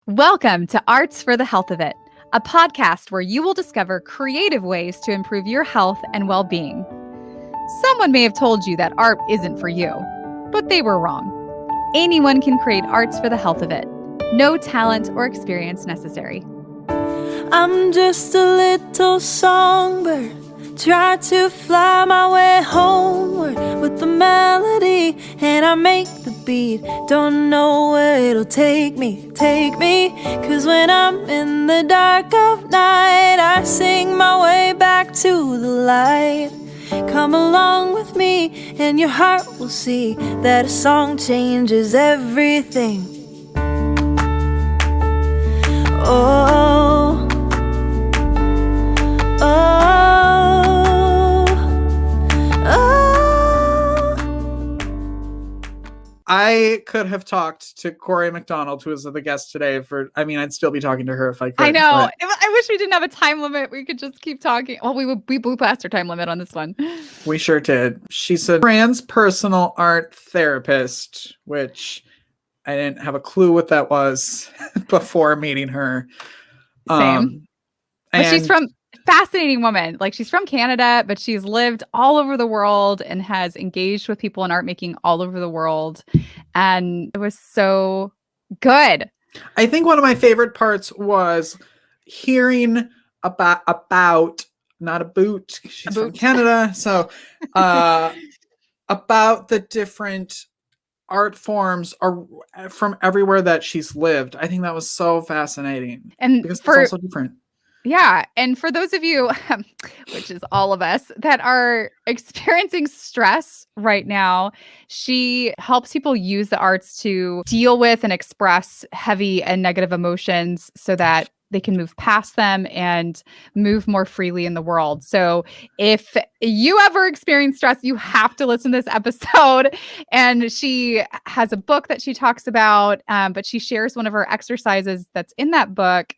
Welcome to Arts for the Health of It, a podcast where you will discover creative ways to improve your health and well-being. Someone may have told you that art isn't for you, but they were wrong. Anyone can create arts for the health of it. No talent or experience necessary. I'm just a little songbird, try to fly my way homeward with the melody, and I make the beat. Don't know where it'll take me, cause when I'm in the dark of night, I sing my way back to the light. Come along with me and your heart will see that a song changes everything. Oh, I could have talked to Corry MacDonald, who was the guest today, I'd still be talking to her if I could. I know. I wish we didn't have a time limit. We could just keep talking. Well, we blew past our time limit on this one. We sure did. She's a transpersonal art therapist, which I didn't have a clue what that was before meeting her. Same. But she's fascinating woman. Like, she's from Canada, but she's lived all over the world and has engaged with people in art making all over the world. And it was so good. I think one of my favorite parts was hearing about not a boot. She's from Canada. So about the different art forms are from everywhere that she's lived. I think that was so fascinating. And because it's also different. Yeah. And for those of you, which is all of us, that are experiencing stress right now, she helps people use the arts to deal with and express heavy and negative emotions so that they can move past them and move more freely in the world. So if you ever experience stress, you have to listen to this episode. And she has a book that she talks about, but she shares one of her exercises that's in that book.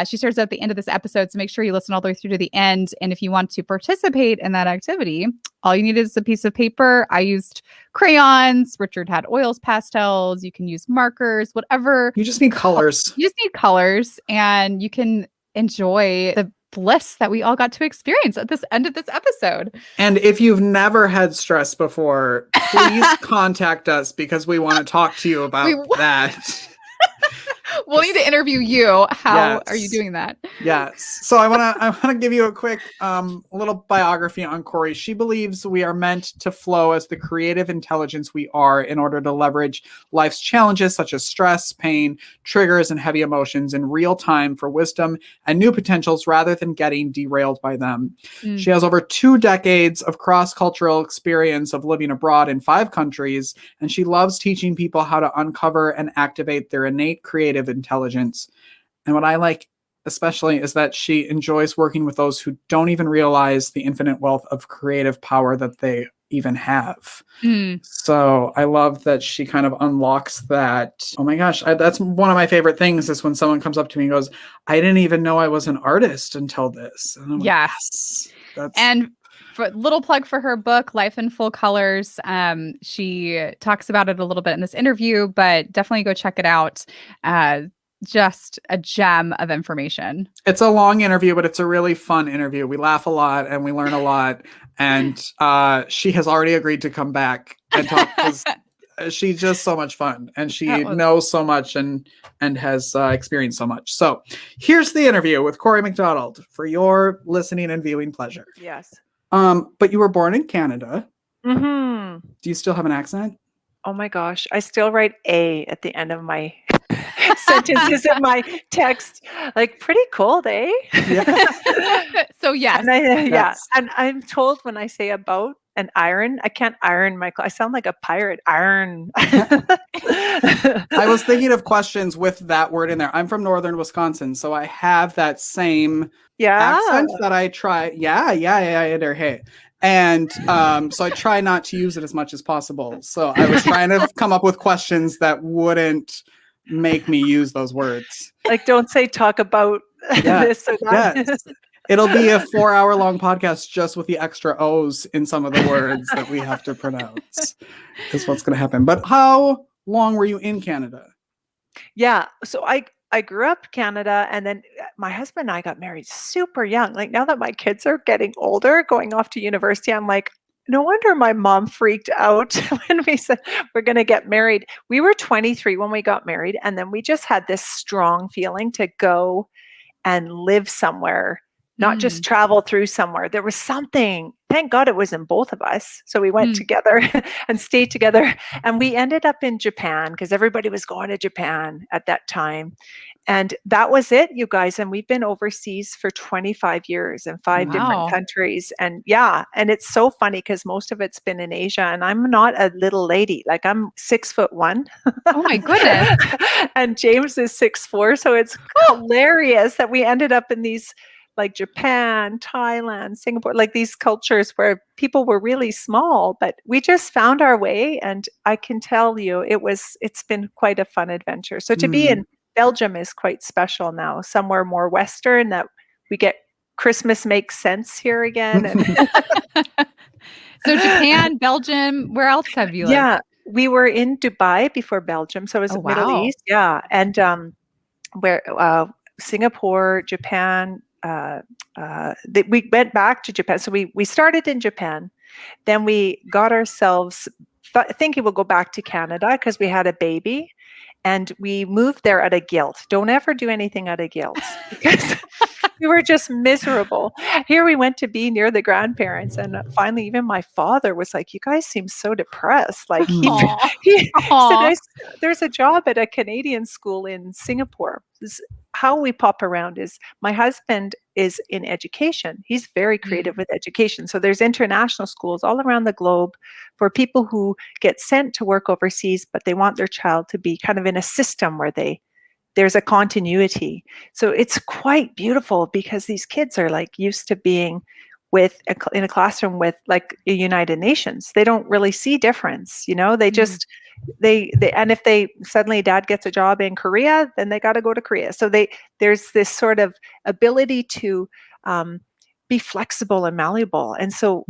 She shares at the end of this episode, so make sure you listen all the way through to the end. And if you want to participate in that activity, all you need is a piece of paper. I used crayons. Richard had oils, pastels. You can use markers, whatever. You just need colors. You just need colors, and you can enjoy the bliss that we all got to experience at this end of this episode. And if you've never had stress before, please contact us because we want to talk to you about that. We'll need to interview you. How are you doing that? Yes. So I want to give you a quick little biography on Corry. She believes we are meant to flow as the creative intelligence we are in order to leverage life's challenges such as stress, pain, triggers, and heavy emotions in real time for wisdom and new potentials rather than getting derailed by them. She has over 2 decades of cross-cultural experience of living abroad in 5 countries, and she loves teaching people how to uncover and activate their innate creative intelligence. And what I like especially is that she enjoys working with those who don't even realize the infinite wealth of creative power that they even have. So I love that she kind of unlocks that. Oh my gosh, that's one of my favorite things is when someone comes up to me and goes, I didn't even know I was an artist until this. And I'm yes. Like, and little plug for her book, Life in Full Colors. She talks about it a little bit in this interview, but definitely go check it out. Just a gem of information. It's a long interview, but it's a really fun interview. We laugh a lot and we learn a lot. And she has already agreed to come back and talk because she's just so much fun. And she knows so much and has experienced so much. So here's the interview with Corry MacDonald for your listening and viewing pleasure. yes. But you were born in Canada. Mm-hmm. Do you still have an accent? Oh my gosh. I still write A at the end of my sentences in my text. Like, pretty cold, eh? Yeah. So yes. And yeah. And I'm told when I say about an iron, I can't iron my clothes. I sound like a pirate. Iron. I was thinking of questions with that word in there. I'm from northern Wisconsin, so I have that same accent that I try. Yeah. Hey. And so I try not to use it as much as possible. So I was trying to come up with questions that wouldn't make me use those words. Like, don't say talk about this or that. Yes. It'll be a 4-hour-long podcast just with the extra O's in some of the words that we have to pronounce. Is what's going to happen. But how long were you in Canada? Yeah. So I grew up Canada, and then my husband and I got married super young. Like now that my kids are getting older, going off to university, I'm like, no wonder my mom freaked out when we said we're going to get married. We were 23 when we got married, and then we just had this strong feeling to go and live somewhere, not just travel through somewhere. There was something, thank God it was in both of us. So we went together and stayed together. And we ended up in Japan because everybody was going to Japan at that time. And that was it, you guys. And we've been overseas for 25 years in 5 different Wow. countries. And yeah, and it's so funny because most of it's been in Asia. And I'm not a little lady. Like I'm 6'1". Oh my goodness. And James is 6'4". So it's hilarious that we ended up in these like Japan, Thailand, Singapore, like these cultures where people were really small, but we just found our way. And I can tell you, it's been quite a fun adventure. So to be in Belgium is quite special now, somewhere more Western that we get Christmas makes sense here again. And So Japan, Belgium, where else have you lived? yeah, we were in Dubai before Belgium. So it was Oh, Middle wow. East. Yeah. And where Singapore, Japan, we went back to Japan. So we started in Japan. Then we got ourselves thinking we'll go back to Canada because we had a baby. And we moved there out of guilt. Don't ever do anything out of guilt because we were just miserable. Here we went to be near the grandparents. And finally, even my father was like, you guys seem so depressed. Like he said, there's a job at a Canadian school in Singapore. How we pop around is my husband is in education. He's very creative with education. So there's international schools all around the globe for people who get sent to work overseas, but they want their child to be kind of in a system where there's a continuity. So it's quite beautiful because these kids are like used to being in a classroom with like the United Nations. They don't really see difference, they just they and if they suddenly dad gets a job in Korea, then they got to go to Korea. So there's this sort of ability to be flexible and malleable. And so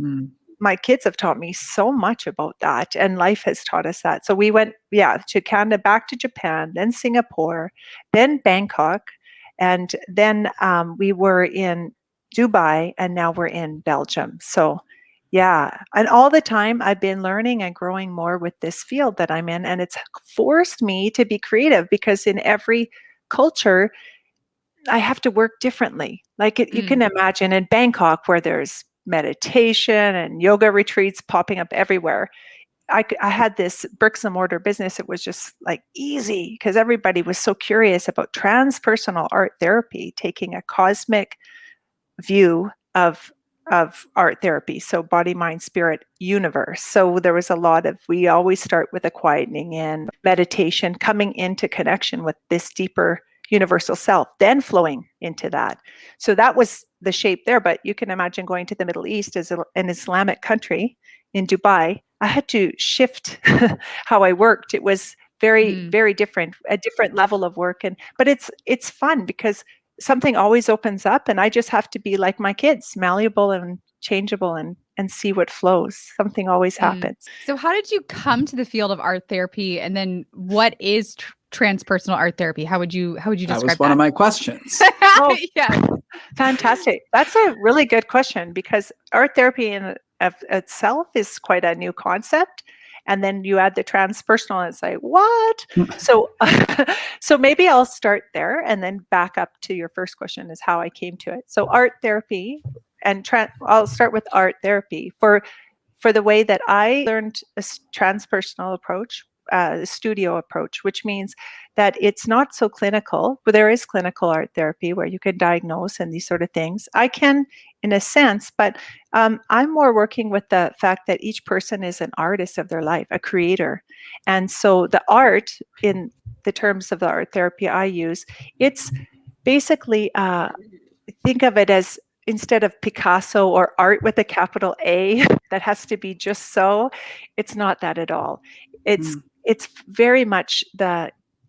my kids have taught me so much about that, and life has taught us that. So we went, to Canada, back to Japan, then Singapore, then Bangkok, and then we were in Dubai, and now we're in Belgium. So yeah, and all the time I've been learning and growing more with this field that I'm in, and it's forced me to be creative because in every culture, I have to work differently. Like you can imagine in Bangkok where there's meditation and yoga retreats popping up everywhere. I had this bricks and mortar business. It was just like easy because everybody was so curious about transpersonal art therapy, taking a cosmic view of art therapy. So body, mind, spirit, universe. So there was we always start with a quietening in meditation, coming into connection with this deeper universal self, then flowing into that. So that was the shape there. But you can imagine going to the Middle East as an Islamic country in Dubai. I had to shift how I worked. It was very, very different, a different level of work. But it's fun because something always opens up, and I just have to be like my kids, malleable and changeable and see what flows. Something always happens. So how did you come to the field of art therapy, and then what is transpersonal art therapy? How would you describe that? That was one of my questions. Oh, yeah. Fantastic. That's a really good question because art therapy in of itself is quite a new concept. And then you add the transpersonal and it's like, what? So maybe I'll start there and then back up to your first question is how I came to it. So art therapy and I'll start with art therapy for the way that I learned a transpersonal approach, a studio approach, which means that it's not so clinical, but there is clinical art therapy where you can diagnose and these sort of things. I can, in a sense, but I'm more working with the fact that each person is an artist of their life, a creator. And so the art, in the terms of the art therapy I use, it's basically, think of it as instead of Picasso or art with a capital A that has to be just so, it's not that at all. It's very much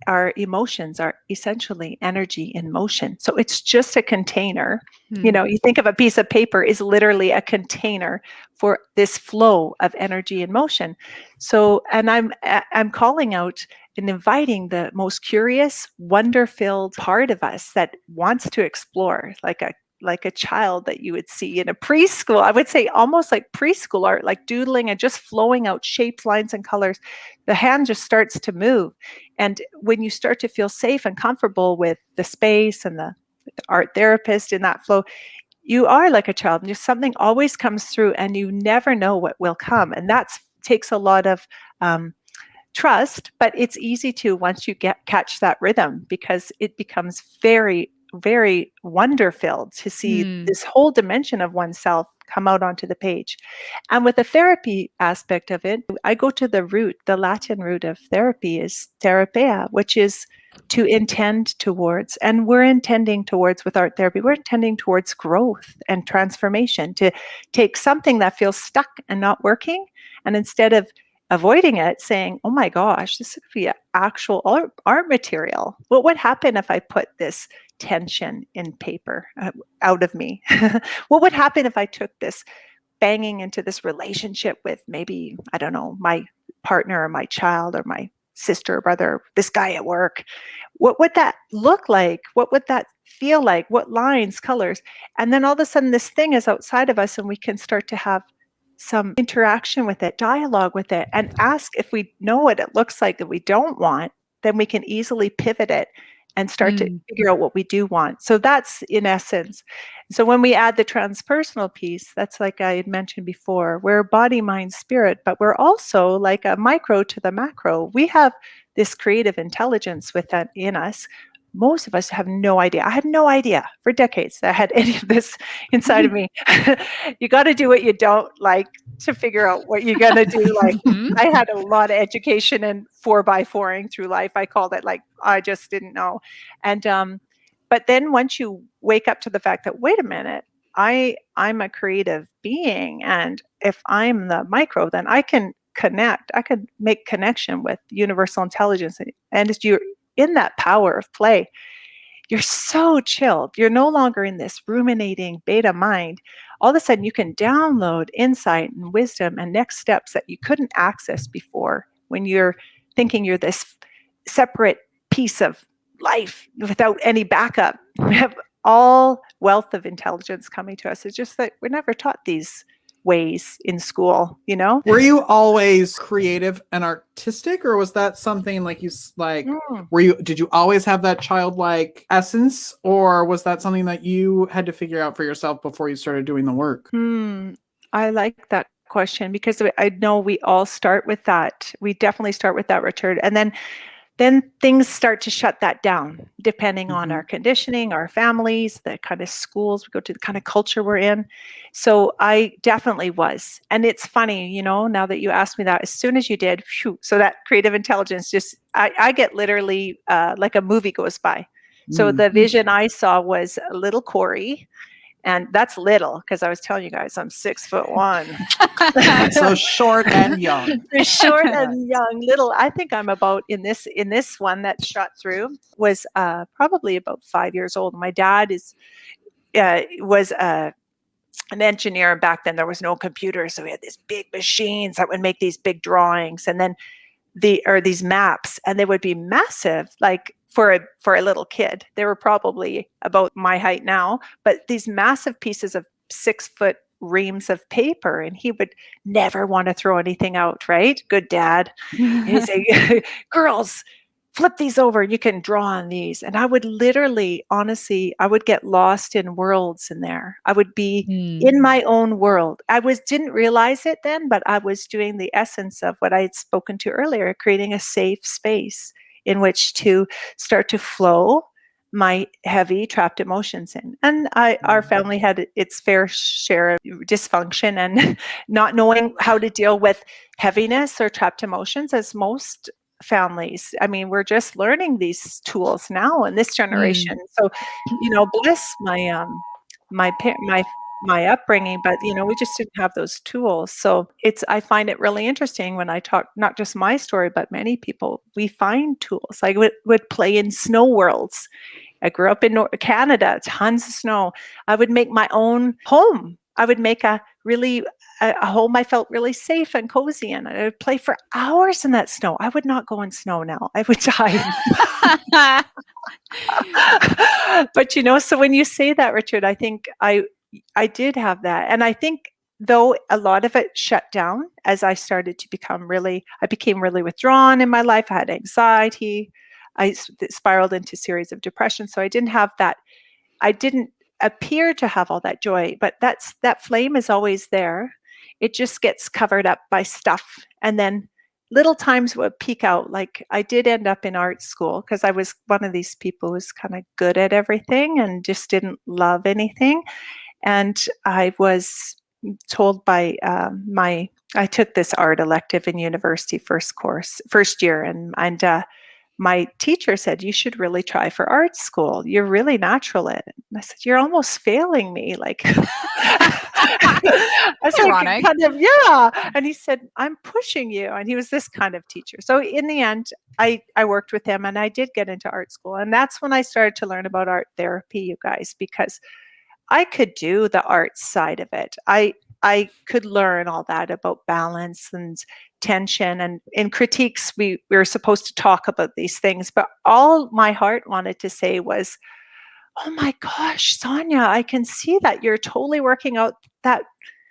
our emotions are essentially energy in motion. So it's just a container. You think of a piece of paper is literally a container for this flow of energy in motion. So, and I'm calling out and inviting the most curious, wonder-filled part of us that wants to explore, like a child that you would see in a preschool. I would say almost like preschool art, like doodling and just flowing out shapes, lines, and colors. The hand just starts to move. And when you start to feel safe and comfortable with the space and the art therapist in that flow, you are like a child, and just something always comes through, and you never know what will come. And that takes a lot of trust, but it's easy to once you catch that rhythm, because it becomes very, very wonder filled to see this whole dimension of oneself come out onto the page. And with the therapy aspect of it, I go to the root. The Latin root of therapy is therapea, which is to intend towards. And we're intending towards, with art therapy, we're intending towards growth and transformation, to take something that feels stuck and not working, and instead of avoiding it, saying, oh my gosh, this could be actual art material. What would happen if I put this tension in paper out of me? What would happen if I took this banging into this relationship with maybe, I don't know, my partner or my child or my sister or brother, this guy at work? What would that look like? What would that feel like? What lines, colors? And then all of a sudden this thing is outside of us, and we can start to have some interaction with it, dialogue with it, and ask if we know what it looks like that we don't want, then we can easily pivot it and start to figure out what we do want. So that's in essence. So when we add the transpersonal piece, that's like I had mentioned before, we're body, mind, spirit, but we're also like a micro to the macro. We have this creative intelligence within us. Most of us have no idea. I had no idea for decades that I had any of this inside of me. You got to do what you don't like to figure out what you're going to do. Like I had a lot of education and 4x4ing through life. I called it, like, I just didn't know. And, but then once you wake up to the fact that, wait a minute, I'm a creative being. And if I'm the micro, then I can connect. I can make connection with universal intelligence. And as you're in that power of play, you're so chilled. You're no longer in this ruminating beta mind. All of a sudden, you can download insight and wisdom and next steps that you couldn't access before, when you're thinking you're this separate piece of life without any backup. We have all wealth of intelligence coming to us. It's just that we're never taught these ways in school, you know? Were you always creative and artistic, or was that something like did you always have that childlike essence, or was that something that you had to figure out for yourself before you started doing the work? I like that question, because I know we all start with that. We definitely start with that, Richard. And then things start to shut that down, depending on our conditioning, our families, the kind of schools we go to, the kind of culture we're in. So I definitely was. And it's funny, you know, now that you asked me that, as soon as you did, so that creative intelligence just, I get literally like a movie goes by. So the vision I saw was a little Corry. And that's little, because I was telling you guys I'm 6'1". So short and young. Short and young, little. I think I'm about in this one that shot through was probably about 5 years old. My dad was an engineer, and back then there was no computer, so we had these big machines that would make these big drawings, and then these maps, and they would be massive, like for a little kid. They were probably about my height now, but these massive pieces of 6-foot reams of paper, and he would never want to throw anything out, right? Good dad. He'd say, girls, flip these over, you can draw on these. And I would literally, honestly, I would get lost in worlds in there. I would be in my own world. Didn't realize it then, but I was doing the essence of what I had spoken to earlier, creating a safe space in which to start to flow my heavy trapped emotions in. And our family had its fair share of dysfunction and not knowing how to deal with heaviness or trapped emotions, as most families. I mean, we're just learning these tools now in this generation. So, you know, bless my upbringing, but you know, we just didn't have those tools. So I find it really interesting when I talk, not just my story, but many people, we find tools. I would play in snow worlds. I grew up in Canada, tons of snow. I would make my own home. I would make a really a home I felt really safe and cozy in. I would play for hours in that snow. I would not go in snow now. I would die. But so when you say that, Richard, I think I did have that. And I think though a lot of it shut down as I started to become I became really withdrawn in my life. I had anxiety. I spiraled into a series of depression. So I didn't have that. I didn't appear to have all that joy, but that flame is always there. It just gets covered up by stuff. And then little times would peek out. Like I did end up in art school because I was one of these people who was kind of good at everything and just didn't love anything. And I was told by I took this art elective in university first year, and my teacher said, you should really try for art school. You're really natural at it. And I said, you're almost failing me. Like, I was ironic. Like, kind of, yeah. And he said, I'm pushing you. And he was this kind of teacher. So in the end, I worked with him and I did get into art school. And that's when I started to learn about art therapy, you guys, because I could do the art side of it. I could learn all that about balance and tension, and in critiques we were supposed to talk about these things, but all my heart wanted to say was, oh my gosh, Sonia, I can see that you're totally working out that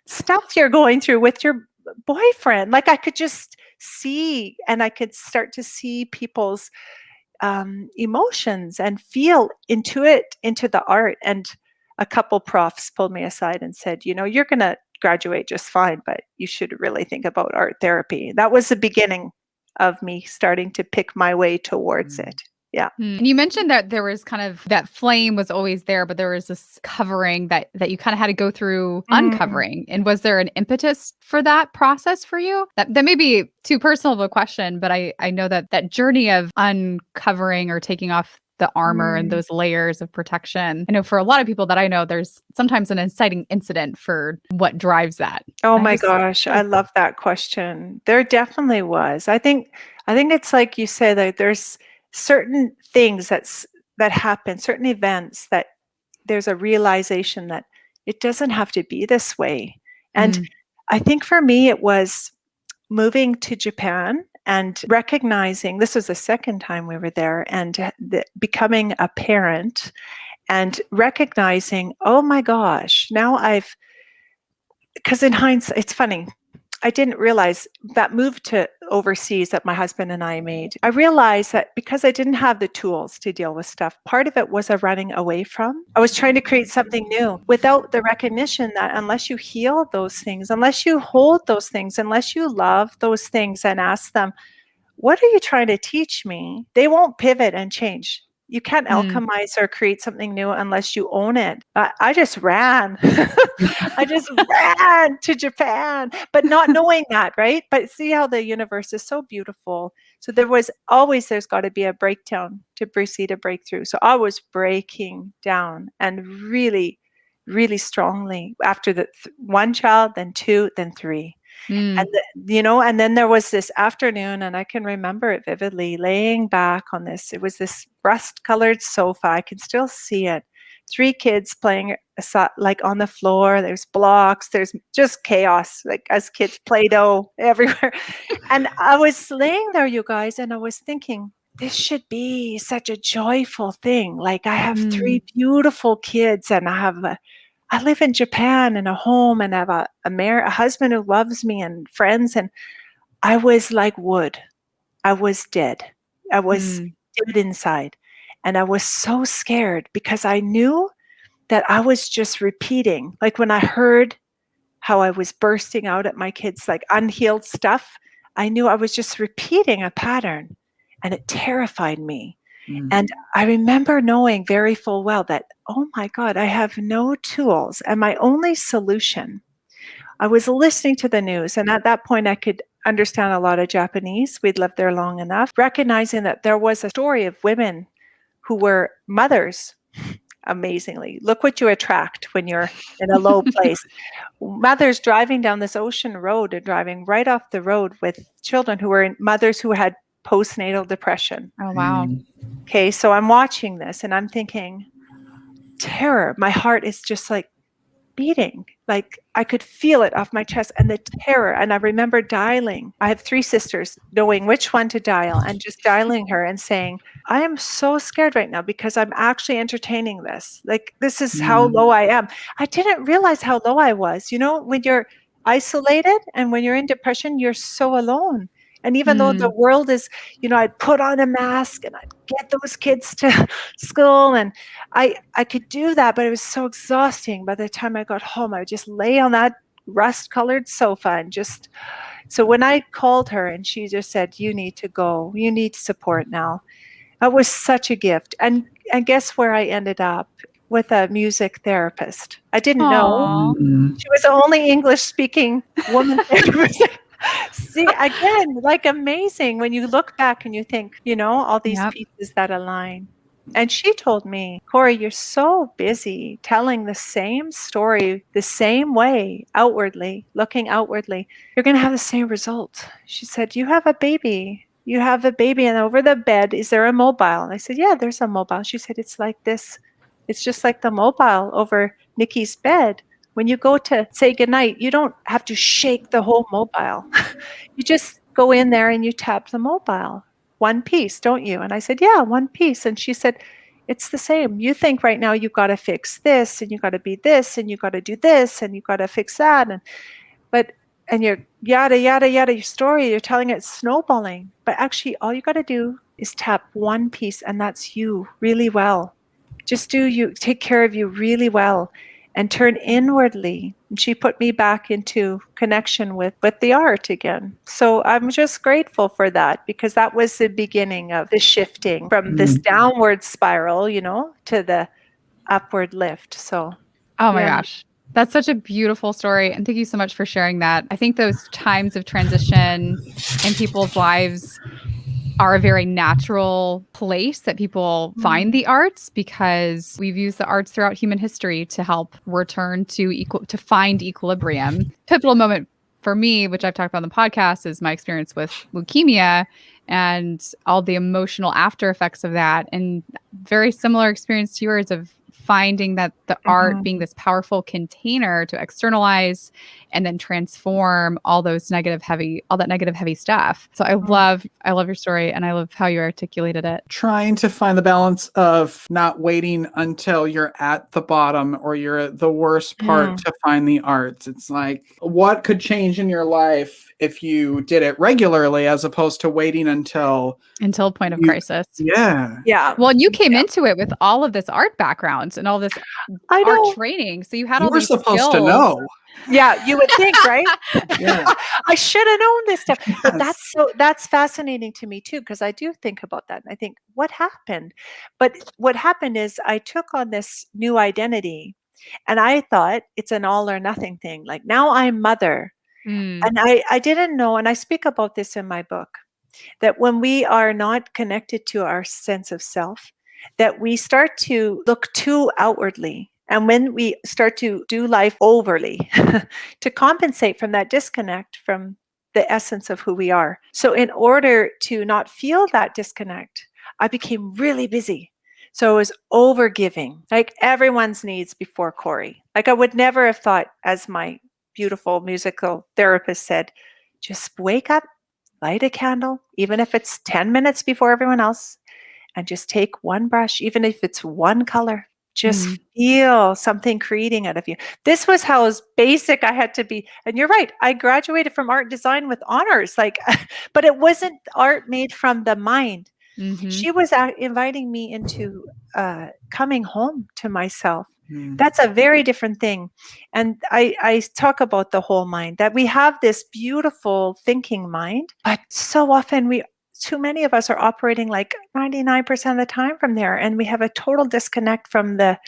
stuff you're going through with your boyfriend. Like I could just see, and I could start to see people's emotions and feel into the art. And a couple profs pulled me aside and said, you're going to graduate just fine, but you should really think about art therapy. That was the beginning of me starting to pick my way towards it. Yeah. And you mentioned that there was kind of that flame was always there, but there was this covering that you kind of had to go through uncovering. And was there an impetus for that process for you? That may be too personal of a question, but I know that journey of uncovering or taking off the armor and those layers of protection. I know for a lot of people that I know, there's sometimes an inciting incident for what drives that. Oh my gosh, I love that question. There definitely was. I think it's like you say, that there's certain things that happen, certain events that there's a realization that it doesn't have to be this way. And I think for me, it was moving to Japan and recognizing, this was the second time we were there, and becoming a parent and recognizing, oh my gosh, now because in hindsight, it's funny, I didn't realize that move to overseas that my husband and I made. I realized that because I didn't have the tools to deal with stuff, part of it was a running away from. I was trying to create something new without the recognition that unless you heal those things, unless you hold those things, unless you love those things and ask them, what are you trying to teach me? They won't pivot and change. You can't alchemize or create something new unless you own it. I just ran. I just ran to Japan, but not knowing that, right? But see how the universe is so beautiful. So there's got to be a breakdown to proceed a breakthrough. So I was breaking down, and really, really strongly after the one child, then two, then three. And and then there was this afternoon, and I can remember it vividly, laying back on it was this rust-colored sofa. I can still see it. 3 kids playing like on the floor. There's blocks. There's just chaos, like as kids, Play-Doh everywhere. And I was laying there, you guys, and I was thinking, this should be such a joyful thing. Like I have 3 beautiful kids, and I live in Japan in a home, and I have a husband who loves me and friends. And I was like wood. I was dead. I was dead inside. And I was so scared because I knew that I was just repeating. Like when I heard how I was bursting out at my kids, like unhealed stuff, I knew I was just repeating a pattern, and it terrified me. And I remember knowing very full well that, oh my God, I have no tools. And my only solution, I was listening to the news. And at that point, I could understand a lot of Japanese. We'd lived there long enough, recognizing that there was a story of women who were mothers. Amazingly, look what you attract when you're in a low place. Mothers driving down this ocean road and driving right off the road with children who were mothers who had postnatal depression. Oh, wow. Okay, so I'm watching this and I'm thinking, terror. My heart is just like beating. Like I could feel it off my chest and the terror. And I remember dialing. I have 3 sisters, knowing which one to dial and just dialing her and saying, I am so scared right now because I'm actually entertaining this. Like, this is how low I am. I didn't realize how low I was. You know, when you're isolated and when you're in depression, you're so alone. And even though the world is, you know, I'd put on a mask and I'd get those kids to school and I could do that, but it was so exhausting. By the time I got home, I would just lay on that rust-colored sofa and just, so when I called her and she just said, you need to go, you need support now. That was such a gift. And guess where I ended up? With a music therapist. I didn't know. She was the only English-speaking woman therapist. See, again, like amazing when you look back and you think, you know, all these pieces that align. And she told me, Corry, you're so busy telling the same story the same way outwardly, looking outwardly, you're going to have the same result. She said, you have a baby. You have a baby and over the bed, is there a mobile? And I said, yeah, there's a mobile. She said, it's like this. It's just like the mobile over Nikki's bed. When you go to say goodnight, you don't have to shake the whole mobile. You just go in there and you tap the mobile. One piece, don't you? And I said, yeah, one piece. And she said, it's the same. You think right now you've got to fix this and you got to be this and you got to do this and you got to fix that. And you're yada, yada, yada, your story, you're telling it snowballing. But actually, all you got to do is tap one piece, and that's you really well. Just take care of you really well and turn inwardly. And she put me back into connection with the art again. So I'm just grateful for that because that was the beginning of the shifting from this downward spiral, you know, to the upward lift. So, oh my gosh. That's such a beautiful story. And thank you so much for sharing that. I think those times of transition in people's lives are a very natural place that people find the arts because we've used the arts throughout human history to help return to find equilibrium. Pivotal moment for me, which I've talked about on the podcast, is my experience with leukemia and all the emotional after effects of that. And very similar experience to yours of finding that the art being this powerful container to externalize and then transform all that negative heavy stuff. So I love your story and I love how you articulated it. Trying to find the balance of not waiting until you're at the bottom or you're at the worst part to find the arts. It's like, what could change in your life if you did it regularly as opposed to waiting until a point of crisis. Yeah. Well, and you came into it with all of this art background and all this art training. So you had all these skills. You were supposed to know. Yeah, you would think, right? Yeah. I should have known this stuff. Yes. But that's fascinating to me too, because I do think about that. And I think, what happened? But what happened is I took on this new identity and I thought it's an all or nothing thing. Like now I'm mother. And I didn't know, and I speak about this in my book, that when we are not connected to our sense of self, that we start to look too outwardly. And when we start to do life overly to compensate from that disconnect from the essence of who we are. So in order to not feel that disconnect, I became really busy. So I was overgiving, like everyone's needs before Corry. Like I would never have thought, as my beautiful musical therapist said, just wake up, light a candle, even if it's 10 minutes before everyone else, and just take one brush, even if it's one color. Just feel something creating out of you. This was how basic I had to be. And you're right. I graduated from art design with honors, but it wasn't art made from the mind. She was inviting me into coming home to myself. That's a very different thing. And I talk about the whole mind, that we have this beautiful thinking mind, but so often too many of us are operating like 99% of the time from there. And we have a total disconnect from the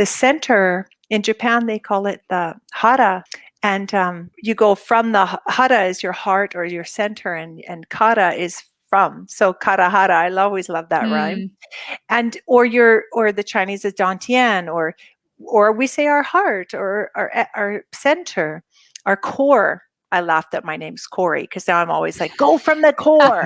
center. In Japan, they call it the hara. And you go from the hara is your heart or your center, and kara is from. So kara hara, I always love that rhyme. And or the Chinese is dantian, or we say our heart or our center, our core. I laughed that my name's Corry because now I'm always like, go from the core.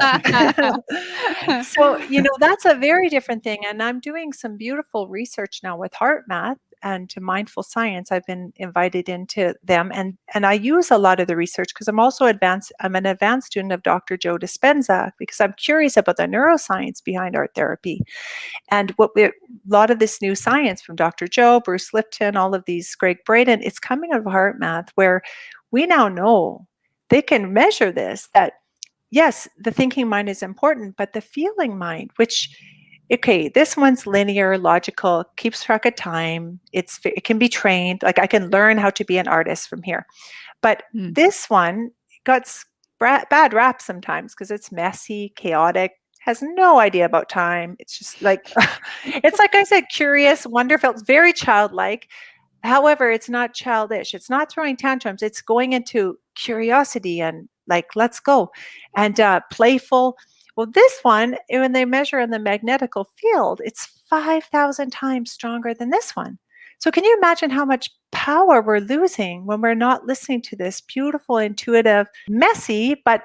So, that's a very different thing. And I'm doing some beautiful research now with heart math and to mindful science. I've been invited into them, and I use a lot of the research because I'm an advanced student of Dr. Joe Dispenza, because I'm curious about the neuroscience behind art therapy. And a lot of this new science from Dr. Joe, Bruce Lipton, all of these, Greg Braden, it's coming out of HeartMath, where we now know they can measure this, that yes, the thinking mind is important, but the feeling mind, which, okay, this one's linear, logical, keeps track of time. It can be trained. Like I can learn how to be an artist from here. But this one got bad rap sometimes because it's messy, chaotic, has no idea about time. It's just like, it's like I said, curious, wonderful. It's very childlike. However, it's not childish. It's not throwing tantrums. It's going into curiosity and like, let's go. And playful. Well, this one, when they measure in the magnetical field, it's 5,000 times stronger than this one. So can you imagine how much power we're losing when we're not listening to this beautiful, intuitive, messy, but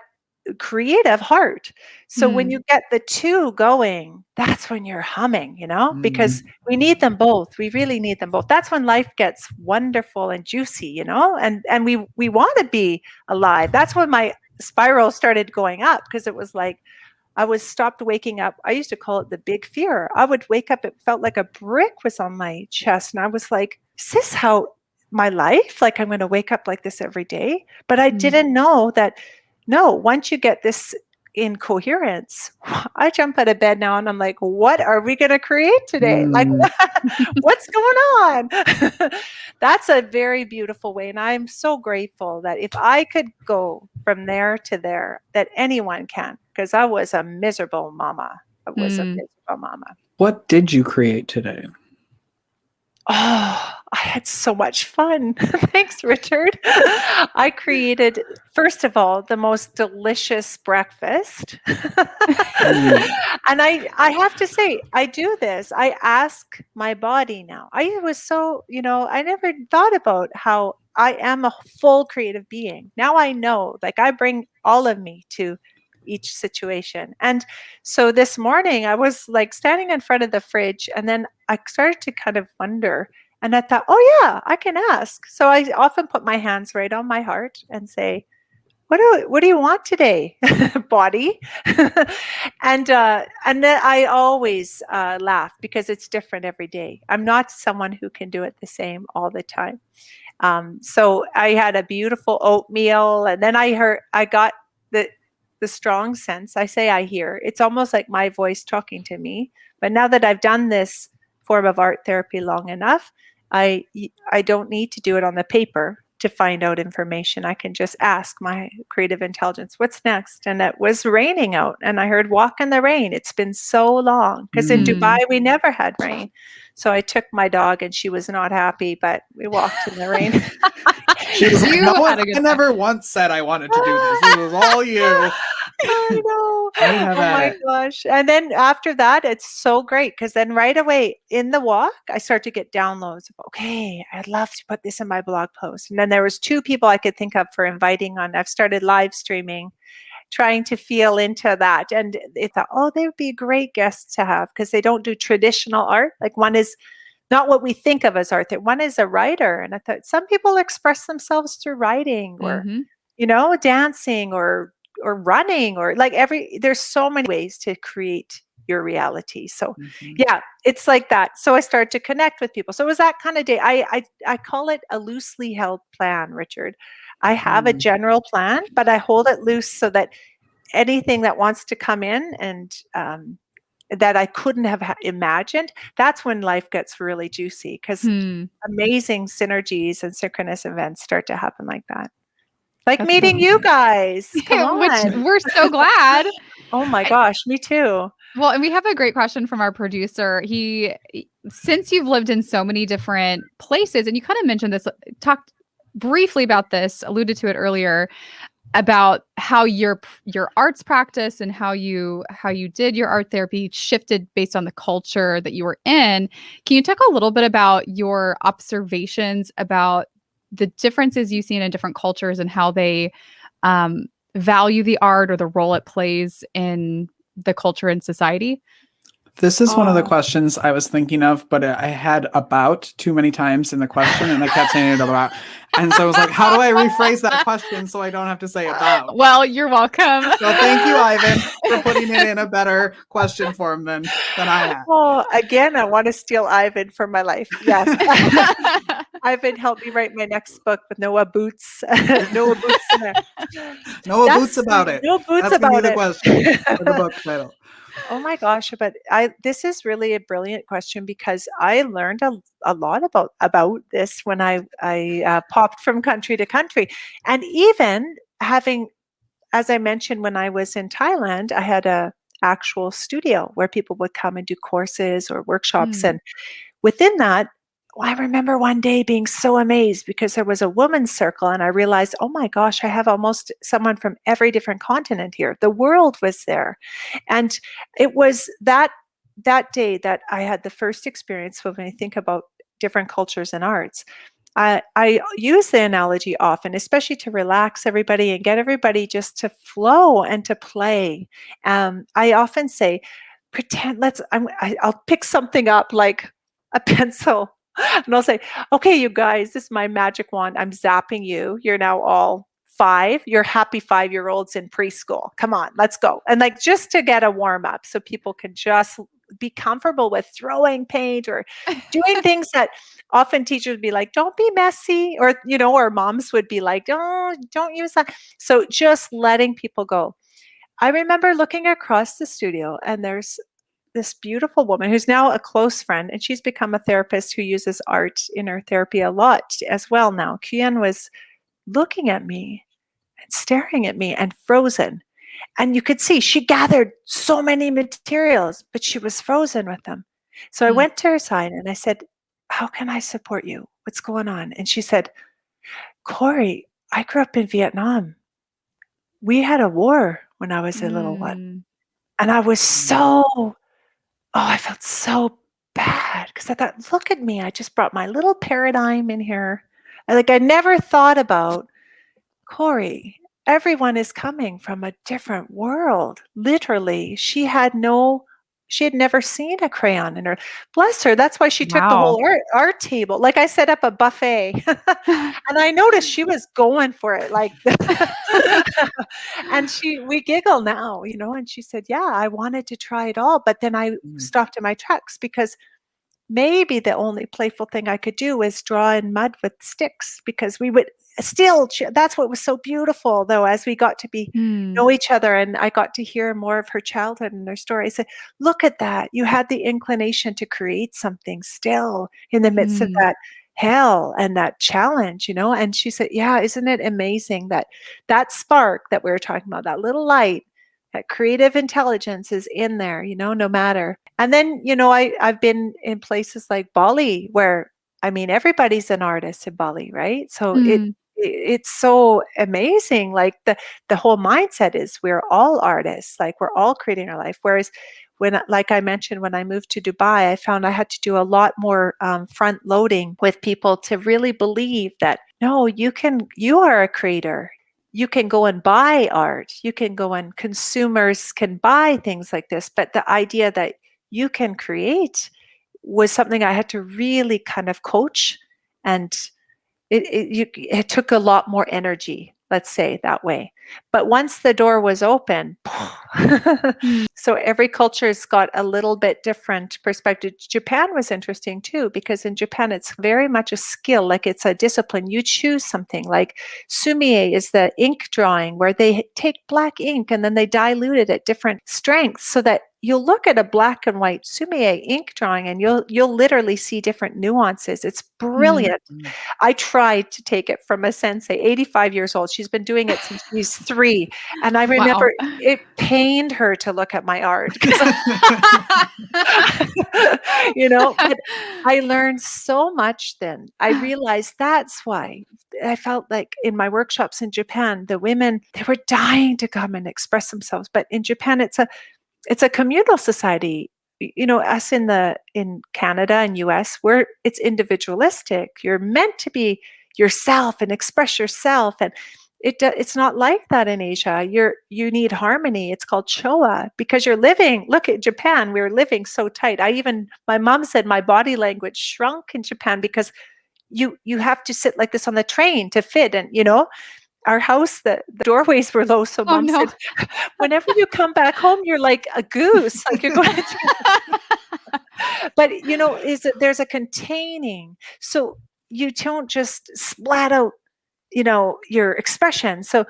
creative heart? So when you get the two going, that's when you're humming, because we need them both. We really need them both. That's when life gets wonderful and juicy, and we want to be alive. That's when my spiral started going up, because it was like I was stopped waking up. I used to call it the big fear. I would wake up, it felt like a brick was on my chest. And I was like, is this how my life? Like I'm going to wake up like this every day? But I didn't know that, no, once you get this in coherence, I jump out of bed now and I'm like, what are we going to create today? Like, what's going on? That's a very beautiful way. And I'm so grateful that if I could go from there to there, that anyone can, because I was a miserable mama. What did you create today? Oh, I had so much fun. Thanks, Richard. I created, first of all, the most delicious breakfast. And I have to say, I do this. I ask my body now. I was so, I never thought about how I am a full creative being. Now I know, like I bring all of me to each situation. And so this morning I was like standing in front of the fridge, and then I started to kind of wonder, and I thought, oh yeah, I can ask. So I often put my hands right on my heart and say, what do you want today, body? And then I always laugh, because it's different every day. I'm not someone who can do it the same all the time. So I had a beautiful oatmeal, and then I got the strong sense. I say I hear. It's almost like my voice talking to me. But now that I've done this form of art therapy long enough, I don't need to do it on the paper to find out information. I can just ask my creative intelligence, what's next? And it was raining out, and I heard walk in the rain. It's been so long, because in Dubai we never had rain. So I took my dog, and she was not happy, but we walked in the rain. She was like, I never once said I wanted to do this. It was all you. I know. Oh my gosh. And then after that, it's so great, because then right away in the walk, I start to get downloads of, okay, I'd love to put this in my blog post. And then there was 2 people I could think of for inviting on. I've started live streaming, trying to feel into that. And they thought, oh, they would be great guests to have, because they don't do traditional art. Like one is not what we think of as art. One is a writer. And I thought some people express themselves through writing or, dancing or running, or like there's so many ways to create your reality. So yeah, it's like that. So I started to connect with people. So it was that kind of day. I call it a loosely held plan, Richard. I have a general plan, but I hold it loose so that anything that wants to come in and that I couldn't have imagined, that's when life gets really juicy, because amazing synergies and synchronous events start to happen like that. Like that's meeting you guys. Come on. Which we're so glad. Oh my gosh, me too. Well, and we have a great question from our producer. Since you've lived in so many different places, and you kind of mentioned this, talked briefly about this, alluded to it earlier, about how your arts practice and how you did your art therapy shifted based on the culture that you were in. Can you talk a little bit about your observations about the differences you've seen in different cultures and how they value the art or the role it plays in the culture and society? This is one of the Oh. questions I was thinking of, but I had about too many times in the question and I kept saying it about. And so I was like, how do I rephrase that question so I don't have to say about? Well, you're welcome. So thank you, Ivan, for putting it in a better question form than I had. Oh, again, I want to steal Ivan for my life. Yes. Ivan helped me write my next book with Noah Boots. Noah Boots in there. No boots That's about it. no boots That's gonna be about the it. question for the book title. Oh my gosh, but this is really a brilliant question because I learned a lot about this when I popped from country to country. And even having, as I mentioned, when I was in Thailand, I had a actual studio where people would come and do courses or workshops. Mm. And within that, I remember one day being so amazed because there was a women's circle and I realized, oh my gosh, I have almost someone from every different continent here. The world was there. And it was that day that I had the first experience when I think about different cultures and arts. I use the analogy often, especially to relax everybody and get everybody just to flow and to play. I often say, pretend, I'll pick something up like a pencil and I'll say, okay, you guys, this is my magic wand. I'm zapping you. You're now all 5. You're happy 5-year-olds in preschool. Come on, let's go. And like just to get a warm up so people can just be comfortable with throwing paint or doing things that often teachers would be like, don't be messy. Or, or moms would be like, oh, don't use that. So just letting people go. I remember looking across the studio and there's this beautiful woman who's now a close friend, and she's become a therapist who uses art in her therapy a lot as well now. Kian was looking at me and staring at me and frozen. And you could see she gathered so many materials, but she was frozen with them. So I Mm. went to her side and I said, how can I support you? What's going on? And she said, Corry, I grew up in Vietnam. We had a war when I was a little one. Mm. And I was I felt so bad because I thought, look at me. I just brought my little paradigm in here. I never thought about Corry. Everyone is coming from a different world. Literally, she had never seen a crayon in her. Bless her. That's why she took the Wow. whole art table. Like I set up a buffet, and I noticed she was going for it. Like, and we giggle now, and she said, yeah, I wanted to try it all. But then I stopped in my tracks because maybe the only playful thing I could do was draw in mud with sticks because we would still, that's what was so beautiful though, as we got to Mm. know each other and I got to hear more of her childhood and her story. I said, look at that. You had the inclination to create something still in the midst of Mm. that hell and that challenge, and she said, yeah, isn't it amazing that spark that we were talking about, that little light, that creative intelligence is in there, no matter. And then, I've been in places like Bali where, everybody's an artist in Bali, right? So Mm. it's so amazing. Like the whole mindset is we're all artists, like we're all creating our life. Whereas like I mentioned, when I moved to Dubai, I found I had to do a lot more front loading with people to really believe that, no, you are a creator. You can go and buy art. You can go and consumers can buy things like this. But the idea that you can create was something I had to really kind of coach. And it took a lot more energy, let's say that way. But once the door was open, Mm. so every culture's got a little bit different perspective. Japan was interesting too, because in Japan, it's very much a skill, like it's a discipline. You choose something like sumie is the ink drawing where they take black ink and then they dilute it at different strengths so that you'll look at a black and white sumie ink drawing and you'll literally see different nuances. It's brilliant. I tried to take it from a sensei, 85 years old. She's been doing it since she's 3. And I remember Wow. it pained her to look at my art. But I learned so much then. I realized that's why I felt like in my workshops in Japan, the women, they were dying to come and express themselves. But in Japan, it's a communal society. Us in Canada and US, where it's individualistic. You're meant to be yourself and express yourself. And it's not like that in Asia. You need harmony. It's called Choa, because you're living. Look at Japan. We were living so tight. My mom said my body language shrunk in Japan because you have to sit like this on the train to fit. And our house, the doorways were low. So Mom said, whenever you come back home, you're like a goose, like you're going to. But there's a containing. So you don't just splat out your expression. So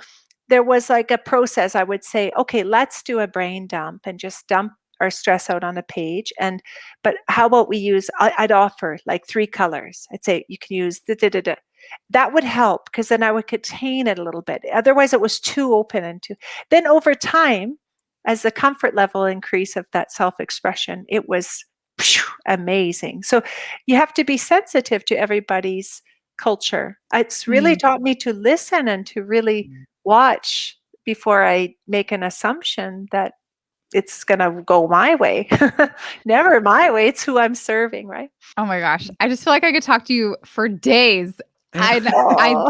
there was like a process. I would say, okay, let's do a brain dump and just dump our stress out on a page. But how about we use, I'd offer like 3 colors. I'd say you can use da. That would help, because then I would contain it a little bit. Otherwise it was too open then over time, as the comfort level increase of that self-expression, it was amazing. So you have to be sensitive to everybody's culture. It's really taught me to listen and to really watch before I make an assumption that it's going to go my way. Never my way. It's who I'm serving, right? Oh my gosh. I just feel like I could talk to you for days. I'm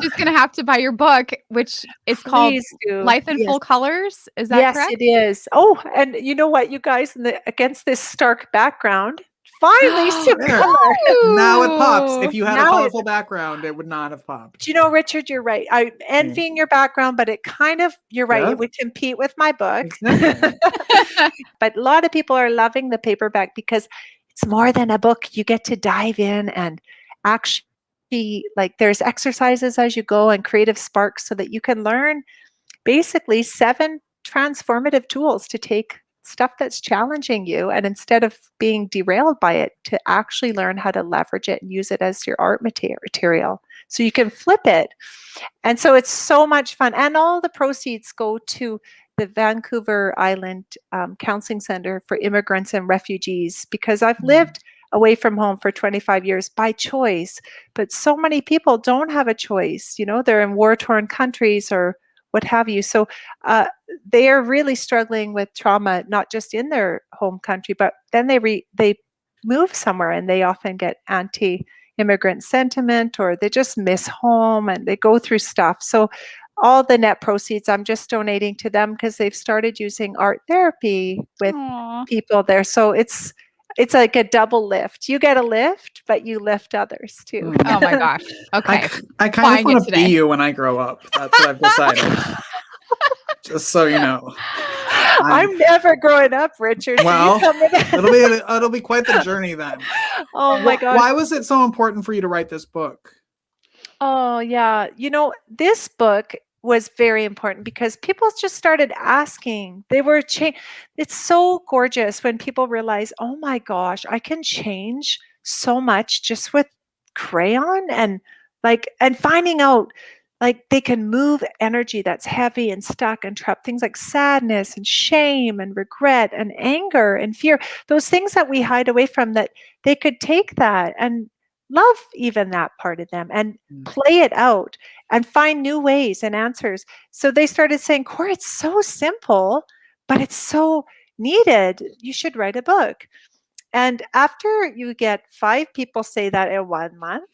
just going to have to buy your book, which is called Life in Full Colors. Is that correct? Yes, it is. Oh, and you know what, you guys, against this stark background, finally some color. Now it pops. If you had a colorful background, it would not have popped. Do you know, Richard, you're right. I'm envying your background, but you're right. It would compete with my book. Exactly. But a lot of people are loving the paperback because it's more than a book. You get to dive in and actually, like, there's exercises as you go and creative sparks so that you can learn basically 7 transformative tools to take stuff that's challenging you, and instead of being derailed by it, to actually learn how to leverage it and use it as your art material so you can flip it. And so it's so much fun, and all the proceeds go to the Vancouver Island Counseling Center for Immigrants and Refugees, because I've lived away from home for 25 years by choice, but so many people don't have a choice. They're in war-torn countries or what have you. So they are really struggling with trauma, not just in their home country, but then they move somewhere and they often get anti-immigrant sentiment, or they just miss home and they go through stuff. So all the net proceeds I'm just donating to them because they've started using art therapy with people there. So it's like a double lift. You get a lift, but you lift others too. Oh my gosh. Okay. I kind of want to be you when I grow up. That's what I've decided. Just so you know. I'm never growing up, Richard. Well, it'll be quite the journey then. Oh my God. Why was it so important for you to write this book? Oh yeah. This book was very important because people just started asking. They were It's so gorgeous when people realize, oh my gosh, I can change so much just with crayon, and finding out like they can move energy that's heavy and stuck and trapped, things like sadness and shame and regret and anger and fear, those things that we hide away from, that they could take that and love even that part of them and play it out and find new ways and answers. So they started saying, Corry, it's so simple, but it's so needed. You should write a book. And after you get 5 people say that in 1 month,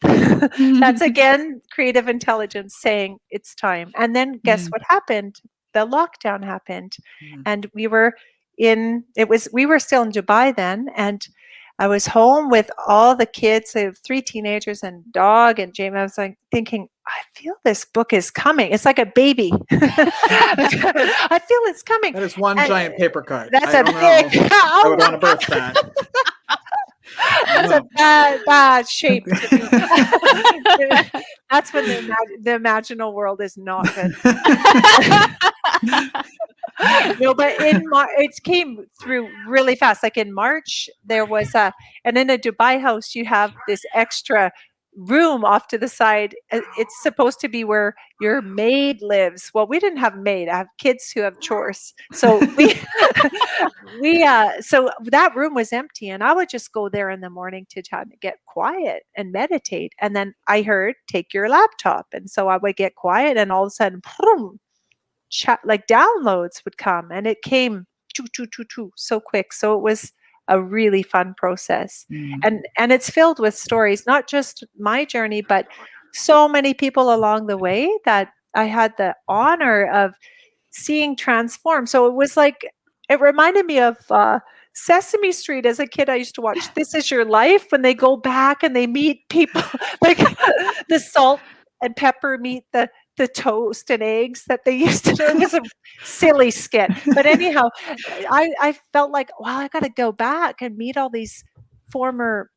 that's again creative intelligence saying it's time. And then guess what happened? The lockdown happened. And we were still in Dubai then, and I was home with all the kids. I have 3 teenagers and dog and Jamie. I was like thinking, I feel this book is coming. It's like a baby. I feel it's coming. That is one giant paper cut. That's a big. I would want to birth that. That's a bad shape. That's when the imaginal world is not good. No, but it came through really fast. Like in March, there was and in a Dubai house, you have this extra room off to the side. It's supposed to be where your maid lives. Well, we didn't have a maid. I have kids who have chores. So so that room was empty, and I would just go there in the morning to get quiet and meditate. And then I heard, take your laptop. And so I would get quiet, and all of a sudden, boom, like downloads would come, and it came so quick. So it was a really fun process. And it's filled with stories, not just my journey, but so many people along the way that I had the honor of seeing transform. So it was like, it reminded me of Sesame Street as a kid. I used to watch This Is Your Life when they go back and they meet people like the salt and pepper meet the toast and eggs that they used to do. It was a silly skit. But anyhow, I felt like, wow, I got to go back and meet all these former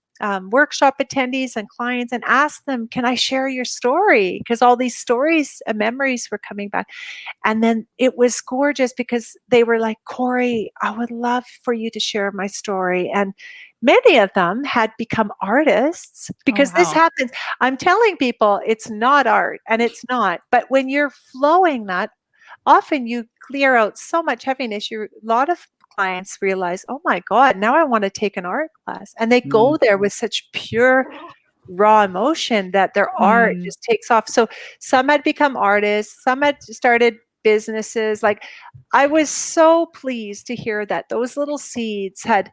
workshop attendees and clients and ask them, can I share your story? Because all these stories and memories were coming back. And then it was gorgeous because they were like, Corry, I would love for you to share my story. And many of them had become artists because this happens. I'm telling people it's not art, and it's not. But when you're flowing that, often you clear out so much heaviness. A lot of clients realize, oh my God, now I want to take an art class. And they go there with such pure, raw emotion that their art just takes off. So some had become artists, some had started businesses. Like, I was so pleased to hear that those little seeds had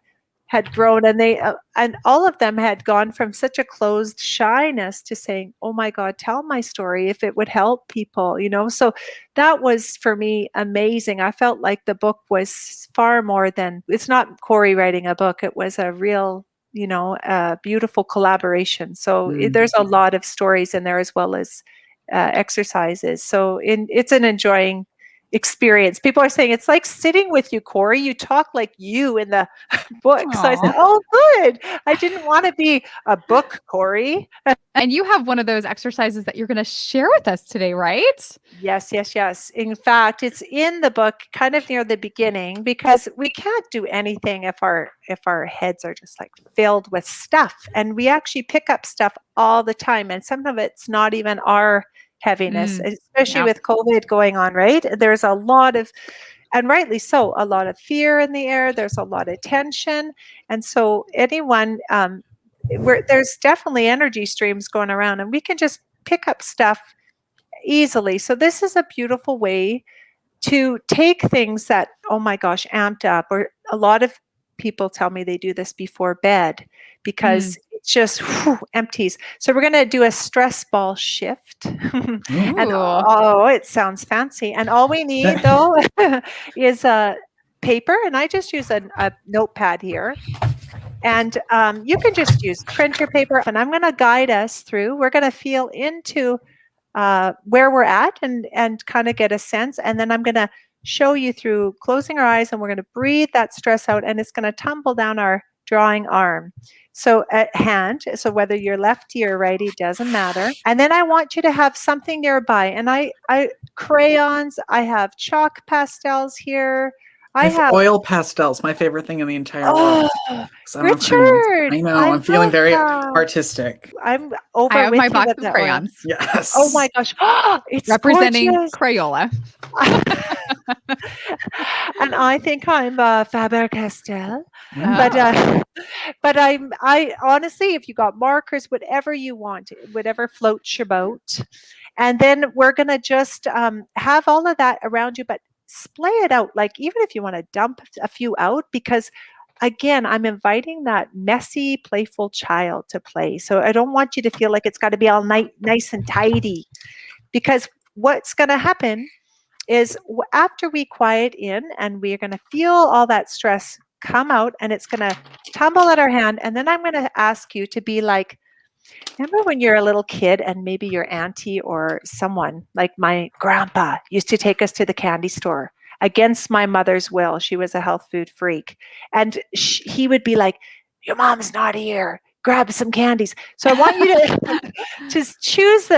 grown, and they and all of them had gone from such a closed shyness to saying, oh my God, tell my story if it would help people, so that was for me amazing. I felt like the book was far more than, it's not Corry writing a book, it was a real beautiful collaboration. So there's a lot of stories in there as well as exercises. So it's an enjoying experience. People are saying it's like sitting with you, Corry. You talk like you in the book. Aww. So I said, oh, good. I didn't want to be a book, Corry. And you have one of those exercises that you're going to share with us today, right? Yes. In fact, it's in the book kind of near the beginning, because we can't do anything if our heads are just like filled with stuff. And we actually pick up stuff all the time. And some of it's not even our heaviness, especially with COVID going on, right? There's a lot of, and rightly so, a lot of fear in the air. There's a lot of tension. And so anyone, there's definitely energy streams going around, and we can just pick up stuff easily. So this is a beautiful way to take things that, oh my gosh, amped up, or a lot of people tell me they do this before bed because it just empties. So we're going to do a stress ball shift. And it sounds fancy. And all we need though is a paper, and I just use a notepad here. And you can just use printer paper, and I'm going to guide us through. We're going to feel into where we're at and kind of get a sense. And then I'm going to show you through closing our eyes, and we're going to breathe that stress out, and it's going to tumble down our drawing arm. So hand, so whether you're lefty or righty, doesn't matter. And then I want you to have something nearby. And I crayons, I have chalk pastels here. I have oil pastels, my favorite thing in the entire world. Richard, I know, I'm feeling very artistic. I'm over. I have my box of crayons. Yes. Oh my gosh, it's representing gorgeous. Crayola. And I think I'm Faber-Castell, but I honestly, if you got markers, whatever you want, whatever floats your boat, and then we're gonna just have all of that around you, but splay it out. Like, even if you want to dump a few out, because again, I'm inviting that messy, playful child to play. So I don't want you to feel like it's got to be all nice and tidy, because what's going to happen is after we quiet in and we're going to feel all that stress come out, and it's going to tumble at our hand. And then I'm going to ask you to be like, remember when you're a little kid and maybe your auntie or someone, like my grandpa used to take us to the candy store against my mother's will. She was a health food freak. And he would be like, your mom's not here. Grab some candies. So I want you to just choose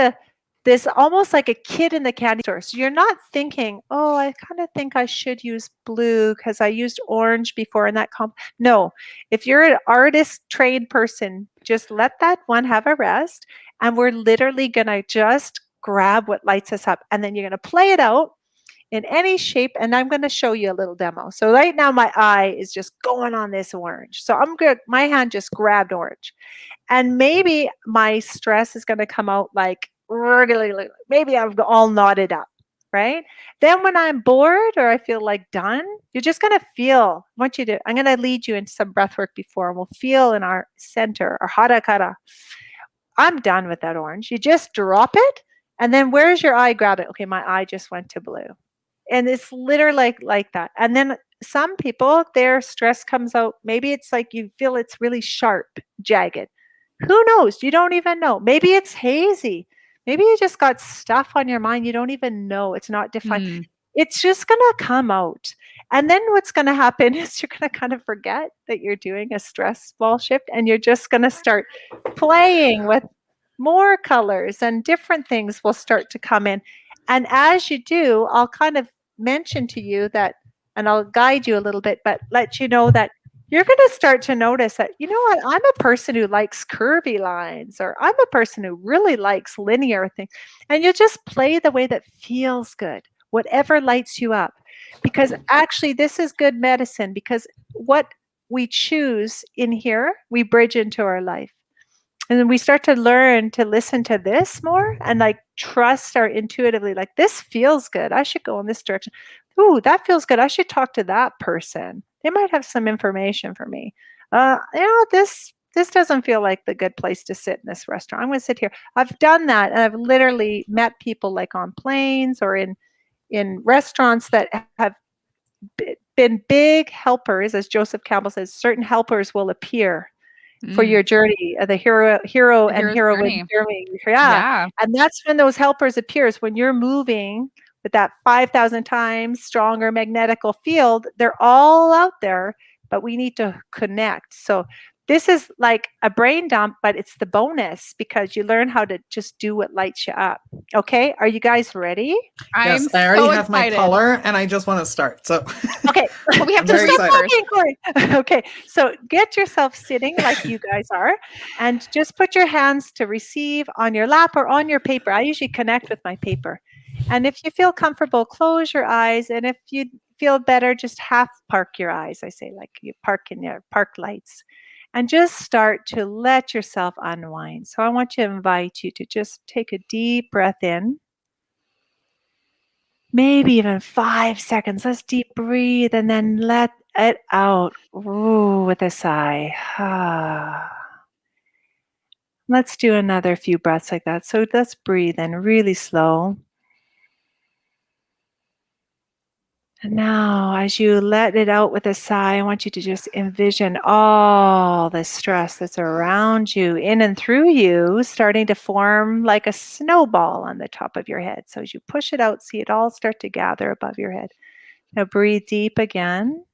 this almost like a kid in the candy store. So you're not thinking, oh, I kind of think I should use blue because I used orange before in that No, if you're an artist trained person, just let that one have a rest. And we're literally going to just grab what lights us up. And then you're going to play it out in any shape. And I'm going to show you a little demo. So right now my eye is just going on this orange. So I'm good. My hand just grabbed orange. And maybe my stress is going to come out like, maybe I'm all knotted up, right? Then when I'm bored or I feel like done, you're just going to feel, I'm going to lead you into some breath work before, and we'll feel in our center, our hara kara. I'm done with that orange. You just drop it And then where's your eye? Grab it. Okay, my eye just went to blue. And it's literally like that. And then some people, their stress comes out. Maybe it's like you feel it's really sharp, jagged. Who knows? You don't even know. Maybe it's hazy. Maybe you just got stuff on your mind. You don't even know. It's not defined. Mm. It's just going to come out. And then what's going to happen is you're going to kind of forget that you're doing a stress ball shift, and you're just going to start playing with more colors, and different things will start to come in. And as you do, I'll kind of mention to you that, and I'll guide you a little bit, but let you know that you're going to start to notice that, you know what, I'm a person who likes curvy lines, or I'm a person who really likes linear things. And you just play the way that feels good, whatever lights you up. Because actually, this is good medicine, because what we choose in here, we bridge into our life. And then we start to learn to listen to this more, and like trust our intuitively, like, this feels good, I should go in this direction. Ooh, that feels good, I should talk to that person, they might have some information for me. This doesn't feel like the good place to sit in this restaurant, I'm going to sit here. I've done that, and I've literally met people like on planes or in restaurants that have been big helpers. As Joseph Campbell says, certain helpers will appear for your journey, the hero The and hero's heroine journey. journey. Yeah. Yeah. And that's when those helpers appears, when you're moving with that 5,000 times stronger magnetical field. They're all out there, but we need to connect. So this is like a brain dump, but it's the bonus, because you learn how to just do what lights you up. Okay, are you guys ready? I'm Yes, I already so have my excited. color, and I just want to start. So Okay. But we have I'm to very read excited. first. Corey. Okay, so get yourself sitting like you guys are, and just put your hands to receive on your lap or on your paper. I usually connect with my paper. And if you feel comfortable, close your eyes. And if you feel better, just half park your eyes. I say, like you park in your park lights, and just start to let yourself unwind. So I want to invite you to just take a deep breath in. Maybe even 5 seconds. Let's deep breathe, and then let it out. Ooh, with a sigh. Let's do another few breaths like that. So let's breathe in really slow. And now, as you let it out with a sigh, I want you to just envision all the stress that's around you, in and through you, starting to form like a snowball on the top of your head. So as you push it out, see it all start to gather above your head. Now breathe deep again.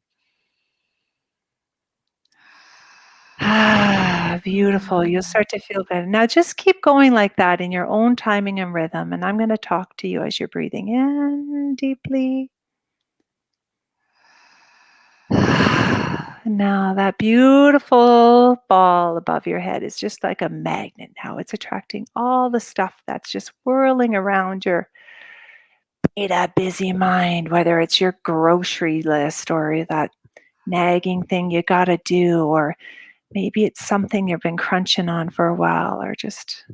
Beautiful. You'll start to feel good. Now just keep going like that in your own timing and rhythm. And I'm going to talk to you as you're breathing in deeply. Now that beautiful ball above your head is just like a magnet now. It's attracting all the stuff that's just whirling around your busy mind, whether it's your grocery list or that nagging thing you got to do, or maybe it's something you've been crunching on for a while, or just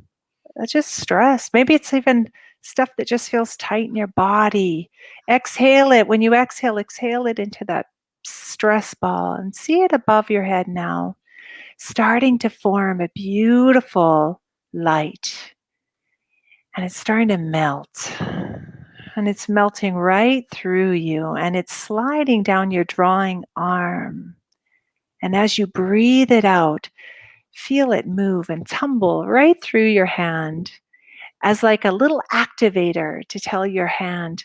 stress. Maybe it's even stuff that just feels tight in your body. Exhale it. When you exhale it into that stress ball, and see it above your head now, starting to form a beautiful light. And it's starting to melt. And it's melting right through you, and it's sliding down your drawing arm. And as you breathe it out, feel it move and tumble right through your hand, as like a little activator to tell your hand,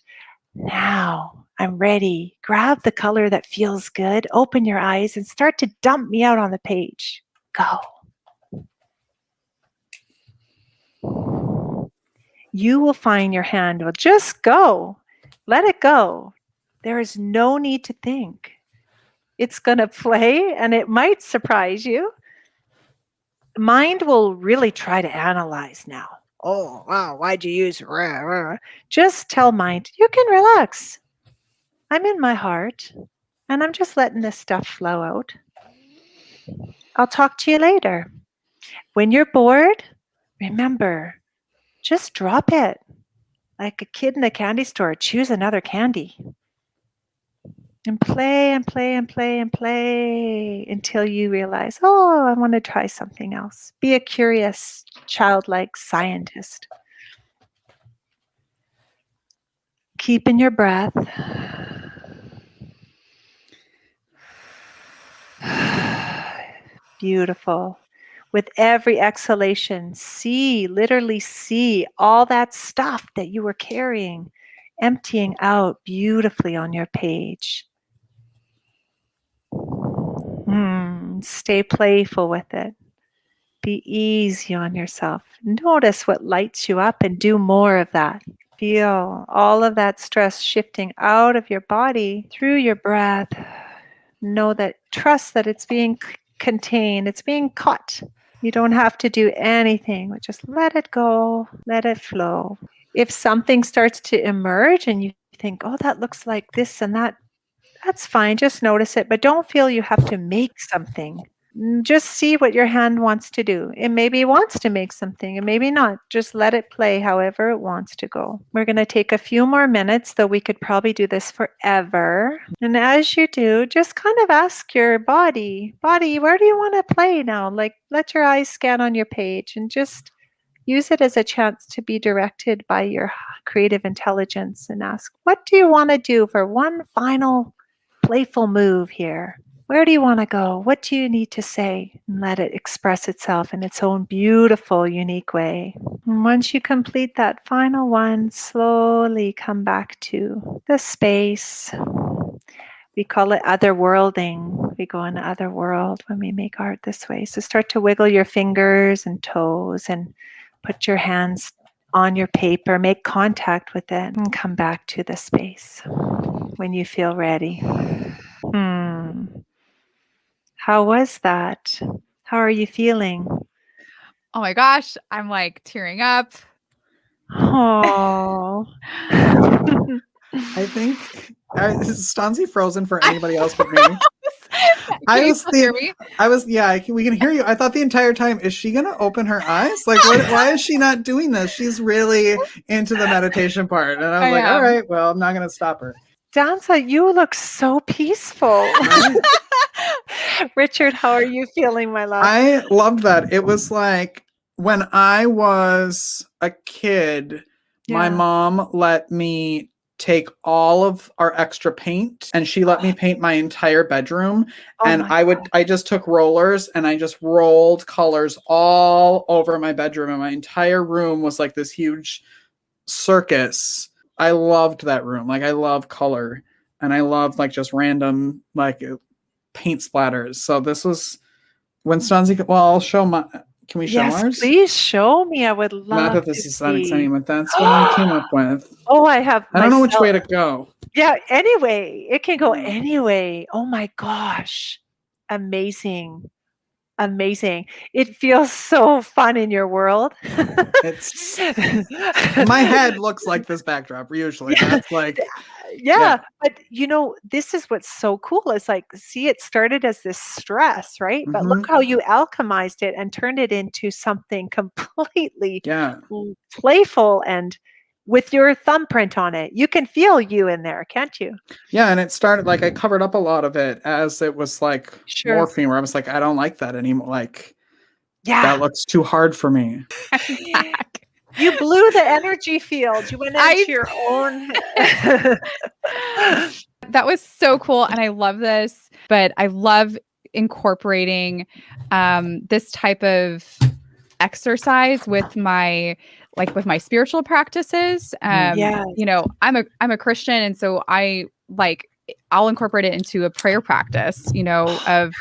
now I'm ready. Grab the color that feels good, open your eyes, and start to dump me out on the page. Go. You will find your hand will just go. Let it go. There is no need to think. It's going to play, and it might surprise you. Mind will really try to analyze now. Oh, wow, why'd you use rah, rah? Just tell mind, you can relax. I'm in my heart, and I'm just letting this stuff flow out. I'll talk to you later. When you're bored, remember, just drop it. Like a kid in a candy store, choose another candy. And play and play and play and play until you realize, oh, I want to try something else. Be a curious, childlike scientist. Keeping your breath. Beautiful. With every exhalation, literally see all that stuff that you were carrying, emptying out beautifully on your page. Stay playful with it. Be easy on yourself. Notice what lights you up and do more of that. Feel all of that stress shifting out of your body through your breath. Know that, trust that it's being contained, it's being caught. You don't have to do anything, but just let it go, let it flow. If something starts to emerge and you think, oh, that looks like this and that, that's fine. Just notice it, but don't feel you have to make something. Just see what your hand wants to do. It maybe wants to make something, and maybe not. Just let it play however it wants to go. We're going to take a few more minutes, though we could probably do this forever. And as you do, just kind of ask your body, where do you want to play now? Like, let your eyes scan on your page and just use it as a chance to be directed by your creative intelligence and ask, what do you want to do for one final playful move here? Where do you want to go? What do you need to say? And let it express itself in its own beautiful, unique way. And once you complete that final one, slowly come back to the space. We call it otherworlding. We go in the other world when we make art this way. So start to wiggle your fingers and toes and put your hands on your paper. Make contact with it and come back to the space when you feel ready. How was that? How are you feeling? Oh my gosh, I'm like tearing up. Oh. I think is Stanzi frozen for anybody else but me? Can you still hear me? We can hear you. I thought the entire time, is she gonna open her eyes? Like, why is she not doing this? She's really into the meditation part. And I was like, all right, well, I'm not gonna stop her. Danza, you look so peaceful. Richard, how are you feeling, my love? I loved that. It was like when I was a kid, my mom let me take all of our extra paint and she let me paint my entire bedroom. And I just took rollers and I just rolled colors all over my bedroom. And my entire room was like this huge circus. I loved that room. Like, I love color and I love like just random like paint splatters. So this was when Stanzi, well, I'll show my, can we show ours? Please show me. I would love Not that this to is see. not exciting, but that's what I came up with. Oh, I have. I don't know which way to go. Yeah, anyway, it can go anyway. Oh my gosh. Amazing. Amazing. It feels so fun in your world. It's my head looks like this backdrop usually. That's like but you know, this is what's so cool. It's like, see, it started as this stress, right? But look how you alchemized it and turned it into something completely playful and with your thumbprint on it. You can feel you in there, can't you? Yeah, and it started like I covered up a lot of it as it was like morphine, where I was like, I don't like that anymore. Like, that looks too hard for me. You blew the energy field. You went into your own. That was so cool. And I love this, but I love incorporating this type of exercise with my spiritual practices. You know, I'm a Christian. And so I'll incorporate it into a prayer practice, you know, of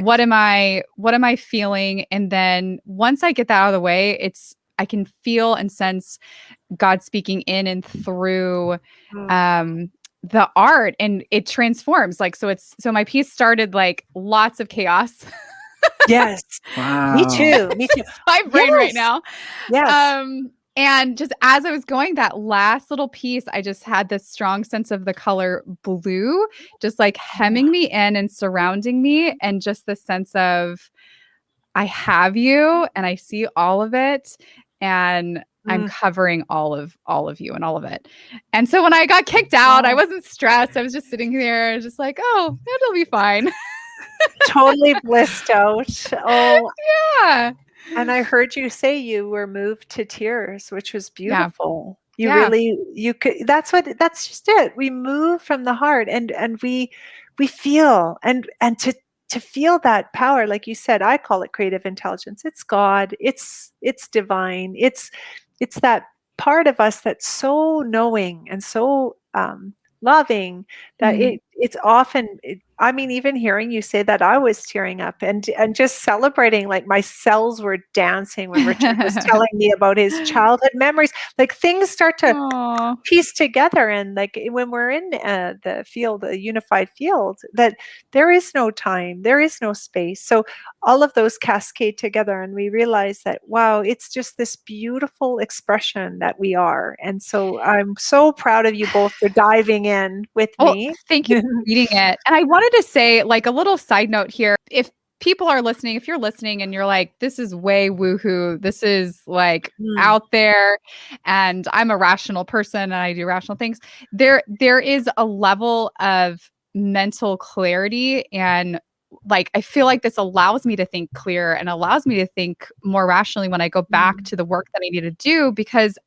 what am I feeling? And then once I get that out of the way, I can feel and sense God speaking in and through the art, and it transforms. Like, so my piece started like lots of chaos. Yes. Wow. Me too. My brain right now. Yes. And just as I was going, that last little piece, I just had this strong sense of the color blue, just like hemming me in and surrounding me. And just the sense of, I have you and I see all of it. And I'm covering all of you and all of it. And so when I got kicked out, I wasn't stressed. I was just sitting there just like, oh, it'll be fine. Totally blissed out. Oh, yeah. And I heard you say you were moved to tears, which was beautiful. You could, that's just it. We move from the heart, and we feel, and to feel that power, like you said, I call it creative intelligence. It's God, it's divine. It's that part of us that's so knowing and so loving that Mm. it's often, I mean, even hearing you say that, I was tearing up, and just celebrating, like my cells were dancing when Richard was telling me about his childhood memories. Like things start to Aw. piece together, and like when we're in the field, a unified field, that there is no time, there is no space. So all of those cascade together, and we realize that, wow, it's just this beautiful expression that we are. And so I'm so proud of you both for diving in with Well, me. thank you for reading it. And I wanted to say, like, a little side note here. If people are listening, if you're listening and you're like, this is way woohoo, this is like Mm, out there, and I'm a rational person and I do rational things, there is a level of mental clarity, and like I feel like this allows me to think clear and allows me to think more rationally when I go back mm, to the work that I need to do, because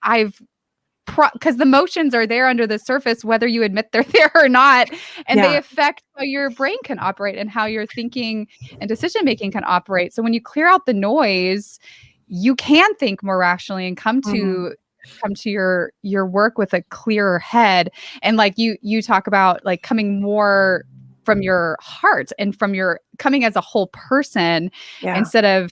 because the motions are there under the surface, whether you admit they're there or not, and they yeah. affect how your brain can operate and how your thinking and decision making can operate. So when you clear out the noise, you can think more rationally and Mm, come to your work with a clearer head. And like you talk about, like coming more from your heart and from your coming as a whole person, yeah. instead of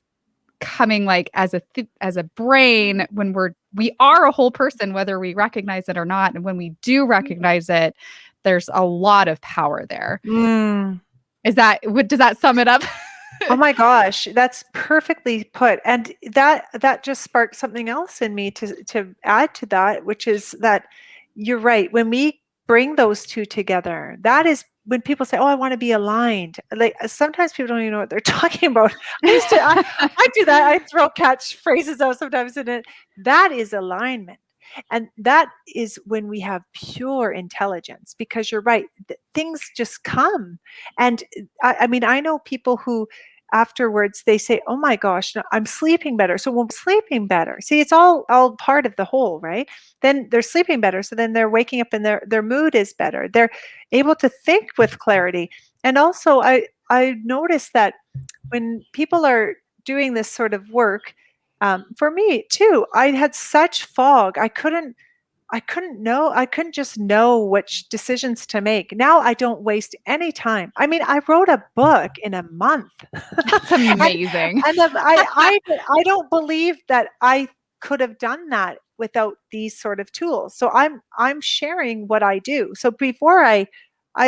coming like as as a brain, when we are a whole person whether we recognize it or not. And when we do recognize it, there's a lot of power there. Mm. Is that what does that sum it up? Oh my gosh, that's perfectly put. And that just sparked something else in me to add to that, which is that you're right. When we bring those two together, that is when people say, "Oh, I want to be aligned." Like sometimes people don't even know what they're talking about. I do that. I throw catchphrases out sometimes in it. That is alignment. And that is when we have pure intelligence, because you're right, things just come. And I mean, I know people who afterwards they say, "Oh my gosh, no, I'm sleeping better." So when sleeping better, see, it's all part of the whole, right? Then they're sleeping better, so then they're waking up and their mood is better. They're able to think with clarity. And also, I noticed that when people are doing this sort of work, for me too, I had such fog. I couldn't just know which decisions to make. Now I don't waste any time. I mean, I wrote a book in a month. That's and amazing. I don't believe that I could have done that without these sort of tools. So I'm sharing what I do. So before I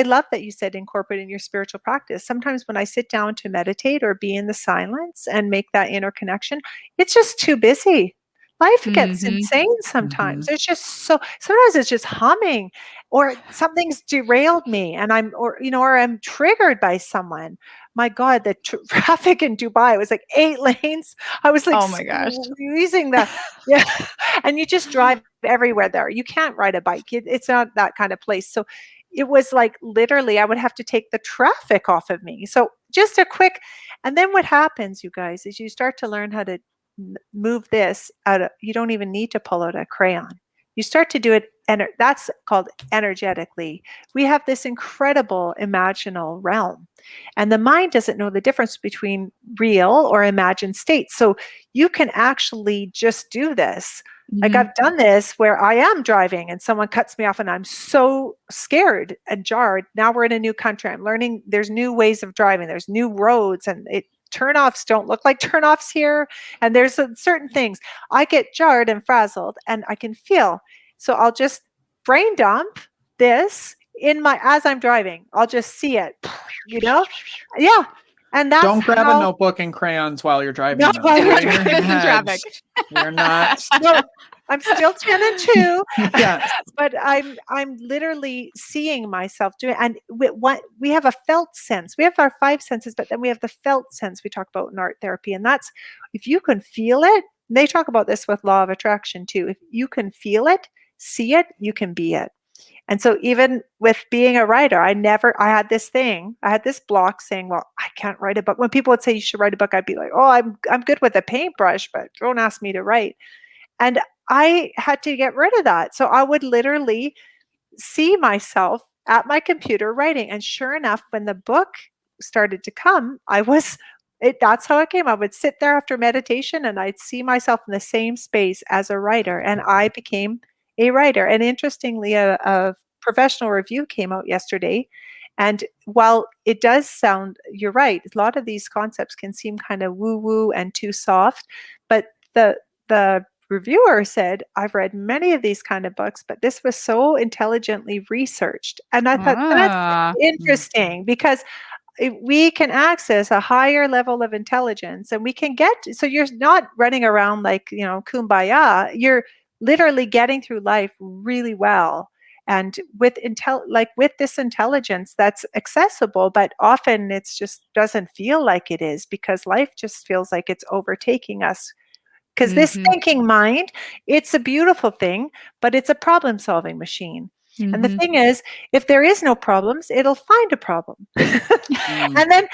love that you said incorporate in your spiritual practice. Sometimes when I sit down to meditate or be in the silence and make that inner connection, it's just too busy. Life gets Hmm. insane sometimes. Mhm. It's just so, sometimes it's just humming, or something's derailed me and or I'm triggered by someone. My God, the traffic in Dubai was like 8 lanes. I was like Oh my gosh. squeezing the, yeah. And you just drive everywhere there. You can't ride a bike. It's not that kind of place. So it was like literally I would have to take the traffic off of me. So just a quick, and then what happens, you guys, is you start to learn how to move this out of, you don't even need to pull out a crayon. You start to do it, and that's called energetically. We have this incredible imaginal realm, and the mind doesn't know the difference between real or imagined states. So you can actually just do this. Like Hmm. I've done this where I am driving and someone cuts me off and I'm so scared and jarred. Now we're in a new country. I'm learning there's new ways of driving. There's new roads, and turnoffs don't look like turnoffs here. And there's certain things I get jarred and frazzled and I can feel. So I'll just brain dump this in my, as I'm driving, I'll just see it, you know? Yeah. And that's Don't grab a how, notebook and crayons while you're driving, not though. while you're Stay in your driving. In head. traffic. You're not. no, I'm still 10 and 2, Yes. but I'm literally seeing myself doing. And we have a felt sense. We have our 5 senses, but then we have the felt sense we talk about in art therapy. And that's, if you can feel it, they talk about this with law of attraction too. If you can feel it, see it, you can be it. And so even with being a writer, I had this thing, I had this block saying, well, I can't write a book. When people would say you should write a book, I'd be like, oh, I'm good with a paintbrush, but don't ask me to write. And I had to get rid of that. So I would literally see myself at my computer writing. And sure enough, when the book started to come, that's how it came. I would sit there after meditation and I'd see myself in the same space as a writer. And I became a writer. And interestingly, a professional review came out yesterday. And while it does sound, you're right, a lot of these concepts can seem kind of woo-woo and too soft, but the reviewer said, I've read many of these kind of books, but this was so intelligently researched. And I thought that's interesting because we can access a higher level of intelligence and we can so you're not running around like, kumbaya. You're literally getting through life really well. And with this intelligence that's accessible, but often it's just doesn't feel like it is because life just feels like it's overtaking us. Because this thinking mind, it's a beautiful thing, but it's a problem-solving machine. And the thing is, if there is no problems, it'll find a problem. And then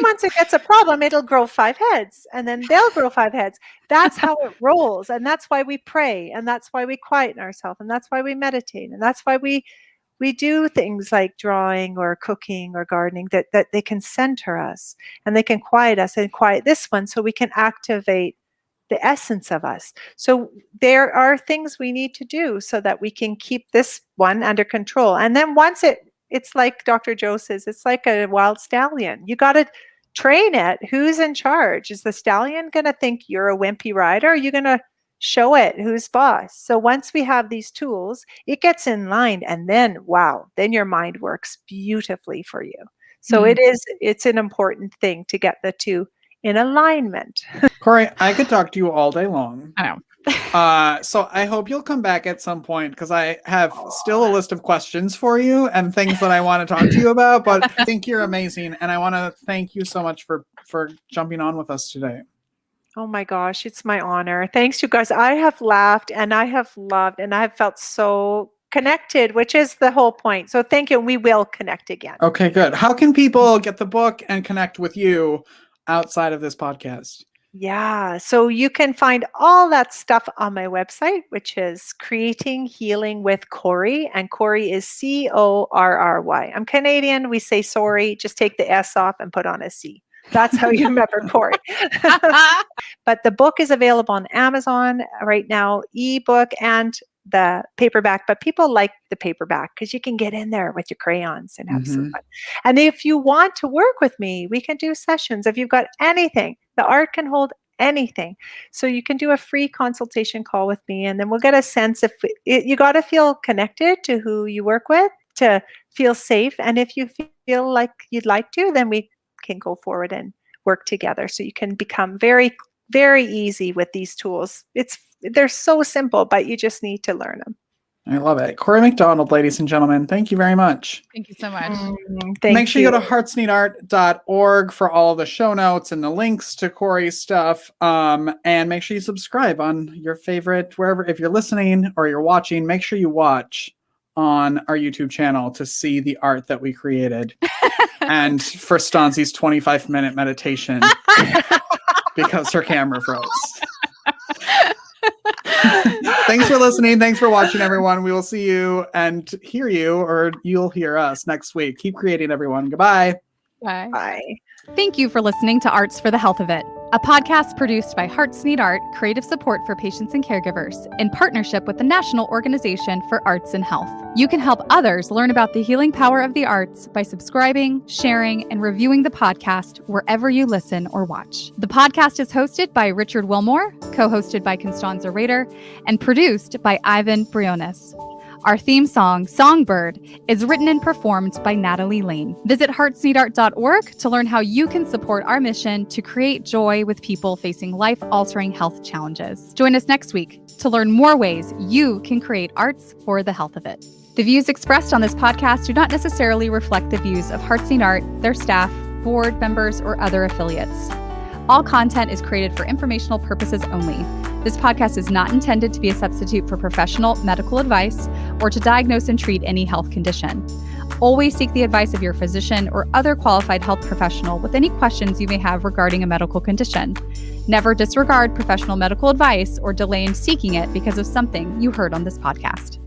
once it gets a problem, it'll grow 5 heads, and then they'll grow 5 heads. That's how it rolls. And that's why we pray, and that's why we quieten ourselves, and that's why we meditate, and that's why we do things like drawing or cooking or gardening that they can center us and they can quiet us and quiet this one so we can activate the essence of us. So there are things we need to do so that we can keep this one under control. And then once it's like Dr. Joe says, it's like a wild stallion. You got to train it. Who's in charge? Is the stallion going to think you're a wimpy rider? Or are you going to show it who's boss? So once we have these tools, it gets in line, and then, wow, then your mind works beautifully for you. So it's an important thing to get the two in alignment. Corry, I could talk to you all day long. I know. So I hope you'll come back at some point because I have still a list of questions for you and things that I want to talk to you about, but I think you're amazing. And I want to thank you so much for jumping on with us today. Oh my gosh, it's my honor. Thanks, you guys. I have laughed and I have loved and I have felt so connected, which is the whole point. So thank you. We will connect again. Okay, good. How can people get the book and connect with you outside of this podcast? Yeah, so you can find all that stuff on my website, which is Creating Healing with Corry, and Corry is Corry. I'm Canadian. We say sorry. Just take the S off and put on a C. That's how you remember Corry. But the book is available on Amazon right now, ebook and the paperback, but people like the paperback because you can get in there with your crayons and have some fun. And if you want to work with me, we can do sessions. If you've got anything, the art can hold anything. So you can do a free consultation call with me, and then we'll get a sense you got to feel connected to who you work with to feel safe. And if you feel like you'd like to, then we can go forward and work together. So you can become very, very easy with these tools. They're so simple, but you just need to learn them. I love it. Corry MacDonald, ladies and gentlemen, thank you very much. Thank you so much. Make sure you go to heartsneedart.org for all of the show notes and the links to Corry's stuff. And make sure you subscribe on your favorite, wherever, if you're listening or you're watching, make sure you watch on our YouTube channel to see the art that we created. And for Stanzi's 25-minute meditation because her camera froze. Thanks for listening. Thanks for watching, everyone. We will see you and hear you, or you'll hear us next week. Keep creating, everyone. Goodbye. Bye. Bye. Thank you for listening to Arts for the Health of It, a podcast produced by Hearts Need Art, creative support for patients and caregivers, in partnership with the National Organization for Arts and Health. You can help others learn about the healing power of the arts by subscribing, sharing, and reviewing the podcast wherever you listen or watch. The podcast is hosted by Richard Wilmore, co-hosted by Constanza Rader, and produced by Ivan Briones. Our theme song, Songbird, is written and performed by Natalie Lane. Visit heartsneedart.org to learn how you can support our mission to create joy with people facing life-altering health challenges. Join us next week to learn more ways you can create arts for the health of it. The views expressed on this podcast do not necessarily reflect the views of Hearts Need Art, their staff, board members, or other affiliates. All content is created for informational purposes only. This podcast is not intended to be a substitute for professional medical advice or to diagnose and treat any health condition. Always seek the advice of your physician or other qualified health professional with any questions you may have regarding a medical condition. Never disregard professional medical advice or delay in seeking it because of something you heard on this podcast.